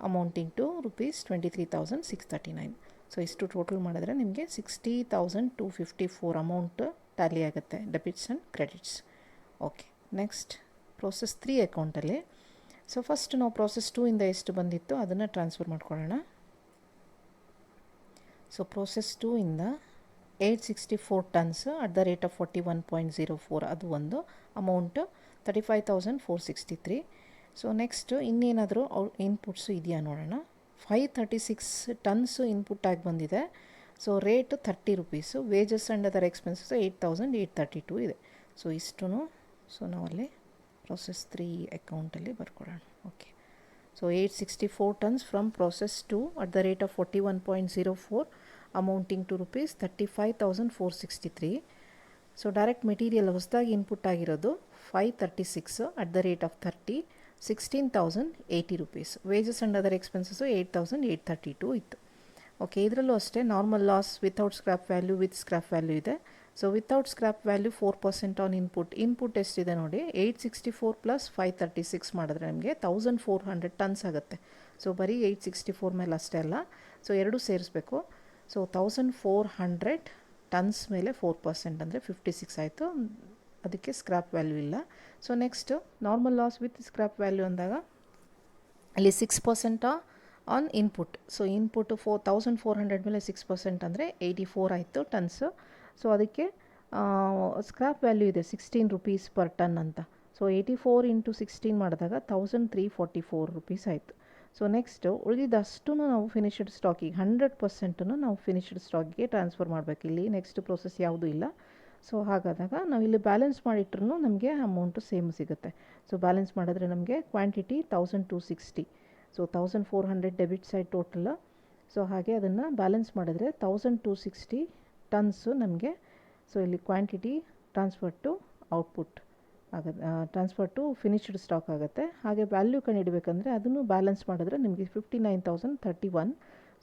amounting to rupees 23,639. So ಇಷ್ಟು ಟೋಟಲ್ ಮಾಡಿದ್ರೆ ನಿಮಗೆ 60,254 ಅಮೌಂಟ್ ಟ್ಯಾಲಿ ಆಗುತ್ತೆ, debits and credits. Okay, next process 3 ಅಕೌಂಟಲ್ಲಿ ಸೊ ಫಸ್ಟ್ ನಾವು ಪ್ರೋಸೆಸ್ 2ಇಂದ ಎಷ್ಟು ಬಂದಿತ್ತು ಅದನ್ನು ಟ್ರಾನ್ಸ್ಫರ್ ಮಾಡ್ಕೊಳ್ಳೋಣ. ಸೊ ಪ್ರೋಸೆಸ್ 2ಇಂದ 864 tons at the rate of 41.04 ಅದು ಒಂದು ಅಮೌಂಟು 35,463. ಸೊ ನೆಕ್ಸ್ಟು ಇನ್ನೇನಾದರೂ ಇನ್ಪುಟ್ಸು ಇದೆಯಾ ನೋಡೋಣ. 536 ಟನ್ಸು ಇನ್ಪುಟ್ ಆಗಿ ಬಂದಿದೆ. So rate 30 rupees, wages and other expenses 8,832 ಇದೆ. ಸೊ ಇಷ್ಟು ಸೊ ನಾವಲ್ಲಿ ಪ್ರೋಸೆಸ್ 3 ಅಕೌಂಟಲ್ಲಿ ಬರ್ಕೊಳ್ಳೋಣ. Okay, so 864 tons from process 2 at the rate of 41.04 amounting to rupees 35,463. So direct material ಹೊಸದಾಗಿ ಇನ್ಪುಟ್ ಆಗಿರೋದು 536 at the rate of 30, 16,080 rupees. Wages and other expenses 8,832 ಇತ್ತು. Okay, ಇದರಲ್ಲೂ ಅಷ್ಟೇ normal loss without scrap value with scrap value ಇದೆ. So without scrap value 4% on input ಎಷ್ಟಿದೆ ನೋಡಿ, 864 plus 536 ಮಾಡಿದ್ರೆ ನಮಗೆ 1400 ಟನ್ಸ್ ಆಗುತ್ತೆ. ಸೊ ಬರೀ 864 ಮೇಲೆ ಅಷ್ಟೇ ಅಲ್ಲ, ಸೊ ಎರಡು ಸೇರಿಸ್ಬೇಕು. ಸೊ 1400 ಟನ್ಸ್ ಮೇಲೆ 4% ಅಂದರೆ 56 ಆಯಿತು. ಅದಕ್ಕೆ ಸ್ಕ್ರ್ಯಾಪ್ ವ್ಯಾಲ್ಯೂ ಇಲ್ಲ. So next normal loss with scrap value ಅಂದಾಗ ಅಲ್ಲಿ 6% ಆನ್ ಇನ್ಪುಟ್. ಸೊ ಇನ್ಪುಟ್ಟು 1400 ಮೇಲೆ 6% ಅಂದರೆ 84 ಆಯಿತು ಟನ್ಸು. ಸೊ ಅದಕ್ಕೆ ಸ್ಕ್ರ್ಯಾಪ್ ವ್ಯಾಲ್ಯೂ ಇದೆ 16 ರುಪೀಸ್ ಪರ್ ಟನ್ ಅಂತ. ಸೊ 84 ಇಂಟು 16 ಮಾಡಿದಾಗ 1344 ರುಪೀಸ್ ಆಯಿತು. ಸೊ ನೆಕ್ಸ್ಟು ಉಳಿದಿದ್ದಷ್ಟು ನಾವು ಫಿನಿಶ್ಡ್ ಸ್ಟಾಕಿಗೆ 100% ನಾವು ಫಿನಿಶ್ಡ್ ಸ್ಟಾಕಿಗೆ ಟ್ರಾನ್ಸ್ಫರ್ ಮಾಡಬೇಕು. ಇಲ್ಲಿ ನೆಕ್ಸ್ಟ್ ಪ್ರೋಸೆಸ್ ಯಾವುದೂ ಇಲ್ಲ. ಸೊ ಹಾಗಾದಾಗ ನಾವು ಇಲ್ಲಿ ಬ್ಯಾಲೆನ್ಸ್ ಮಾಡಿಟ್ರೂ ನಮಗೆ ಅಮೌಂಟು ಸೇಮ್ ಸಿಗುತ್ತೆ. ಸೊ ಬ್ಯಾಲೆನ್ಸ್ ಮಾಡಿದ್ರೆ ನಮಗೆ quantity 1260. So 1400 debit side total. So ಹಾಗೆ ಅದನ್ನು ಬ್ಯಾಲೆನ್ಸ್ ಮಾಡಿದ್ರೆ 1260 ಟನ್ಸು ನಮಗೆ. ಸೊ ಇಲ್ಲಿ ಕ್ವಾಂಟಿಟಿ ಟ್ರಾನ್ಸ್ಫರ್ ಟು ಔಟ್ಪುಟ್ ಆಗುತ್ತೆ, ಟ್ರಾನ್ಸ್ಫರ್ ಟು ಫಿನಿಶ್ಡ್ ಸ್ಟಾಕ್ ಆಗುತ್ತೆ. ಹಾಗೆ ವ್ಯಾಲ್ಯೂ ಕಂಡುಹಿಡಬೇಕಂದ್ರೆ ಅದನ್ನು ಬ್ಯಾಲೆನ್ಸ್ ಮಾಡಿದ್ರೆ ನಿಮಗೆ 59,031.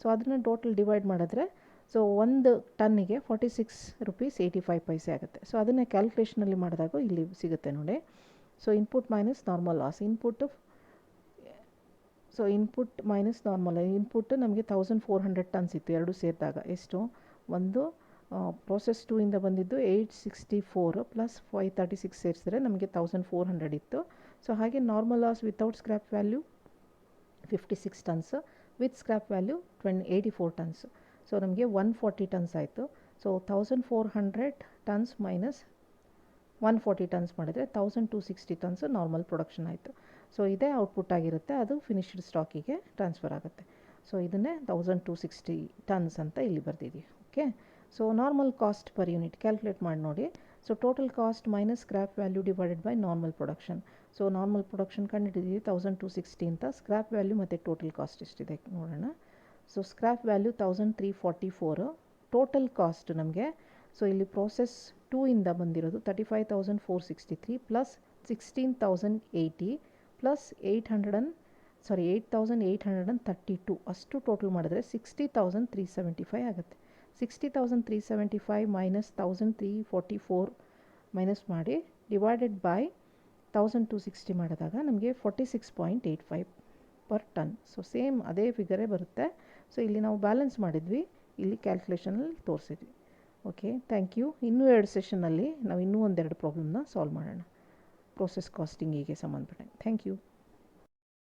ಸೊ ಅದನ್ನು ಟೋಟಲ್ ಡಿವೈಡ್ ಮಾಡಿದ್ರೆ ಸೊ ಒಂದು ಟನ್ನಿಗೆ 46 ರುಪೀಸ್ 85 ಪೈಸೆ ಆಗುತ್ತೆ. ಸೊ ಅದನ್ನೇ ಕ್ಯಾಲ್ಕುಲೇಷನಲ್ಲಿ ಮಾಡಿದಾಗ ಇಲ್ಲಿ ಸಿಗುತ್ತೆ ನೋಡಿ. So input minus normal loss. Input minus normal input ನಮಗೆ 1400 ಟನ್ಸ್ ಇತ್ತು ಎರಡು ಸೇರಿದಾಗ. ಎಷ್ಟು? ಒಂದು ಪ್ರೋಸೆಸ್ 2 ಇಂದ ಬಂದಿದ್ದು 864 ಪ್ಲಸ್ 536 ಸೇರಿಸಿದ್ರೆ ನಮಗೆ 1400 ಇತ್ತು. ಸೊ ಹಾಗೆ normal loss without scrap value 56 tons, with scrap value 84 tons. So ನಮಗೆ 140 ಟನ್ಸ್ ಆಯಿತು. ಸೊ 1400 ಟನ್ಸ್ ಮೈನಸ್ 140 ಟನ್ಸ್ ಮಾಡಿದರೆ 1260 ಟನ್ಸ್ ನಾರ್ಮಲ್ ಪ್ರೊಡಕ್ಷನ್ ಆಯಿತು. ಸೊ ಇದೇ ಔಟ್ಪುಟ್ ಆಗಿರುತ್ತೆ, ಅದು ಫಿನಿಶ್ಡ್ ಸ್ಟಾಕಿಗೆ ಟ್ರಾನ್ಸ್ಫರ್ ಆಗುತ್ತೆ. ಸೊ ಇದನ್ನೇ 1260 ಟನ್ಸ್ ಅಂತ ಇಲ್ಲಿ ಬರೆದಿದ್ದೀವಿ. Okay. So normal cost per unit calculate ಮಾಡಿ ನೋಡಿ. So total cost minus scrap value divided by normal production. So normal production ಕಂಡುಹಿಡಿದೀವಿ 1260 ಅಂತ. ಸ್ಕ್ರ್ಯಾಪ್ ವ್ಯಾಲ್ಯೂ ಮತ್ತು ಟೋಟಲ್ ಕಾಸ್ಟ್ ಎಷ್ಟಿದೆ ನೋಡೋಣ. So scrap value 1344. Total cost ನಮಗೆ ಸೊ ಇಲ್ಲಿ ಪ್ರೋಸೆಸ್ 2 ಇಂದ ಬಂದಿರೋದು 35,463 ಪ್ಲಸ್ 16,080 ಪ್ಲಸ್ 8,832 ಅಷ್ಟು ಟೋಟಲ್ ಮಾಡಿದ್ರೆ 60,375 ಆಗುತ್ತೆ. 60,375 ಮೈನಸ್ 1,344 ಮೈನಸ್ ಮಾಡಿ ಡಿವೈಡೆಡ್ ಬೈ 1260 ಮಾಡಿದಾಗ ನಮಗೆ 46.85 ಪರ್ ಟನ್. ಸೊ ಸೇಮ್ ಅದೇ ಫಿಗರೇ ಬರುತ್ತೆ. ಸೊ ಇಲ್ಲಿ ನಾವು ಬ್ಯಾಲೆನ್ಸ್ ಮಾಡಿದ್ವಿ, ಇಲ್ಲಿ ಕ್ಯಾಲ್ಕುಲೇಷನಲ್ಲಿ ತೋರಿಸಿದ್ವಿ. Okay, thank you. ಇನ್ನೂ 2 ಸೆಷನ್ನಲ್ಲಿ ನಾವು ಇನ್ನೂ ಒಂದೆರಡು ಪ್ರಾಬ್ಲಮ್ನ ಸಾಲ್ವ್ ಮಾಡೋಣ ಪ್ರೋಸೆಸ್ ಕಾಸ್ಟಿಂಗಿಗೆ ಸಂಬಂಧಪಟ್ಟಂಗೆ. Thank you.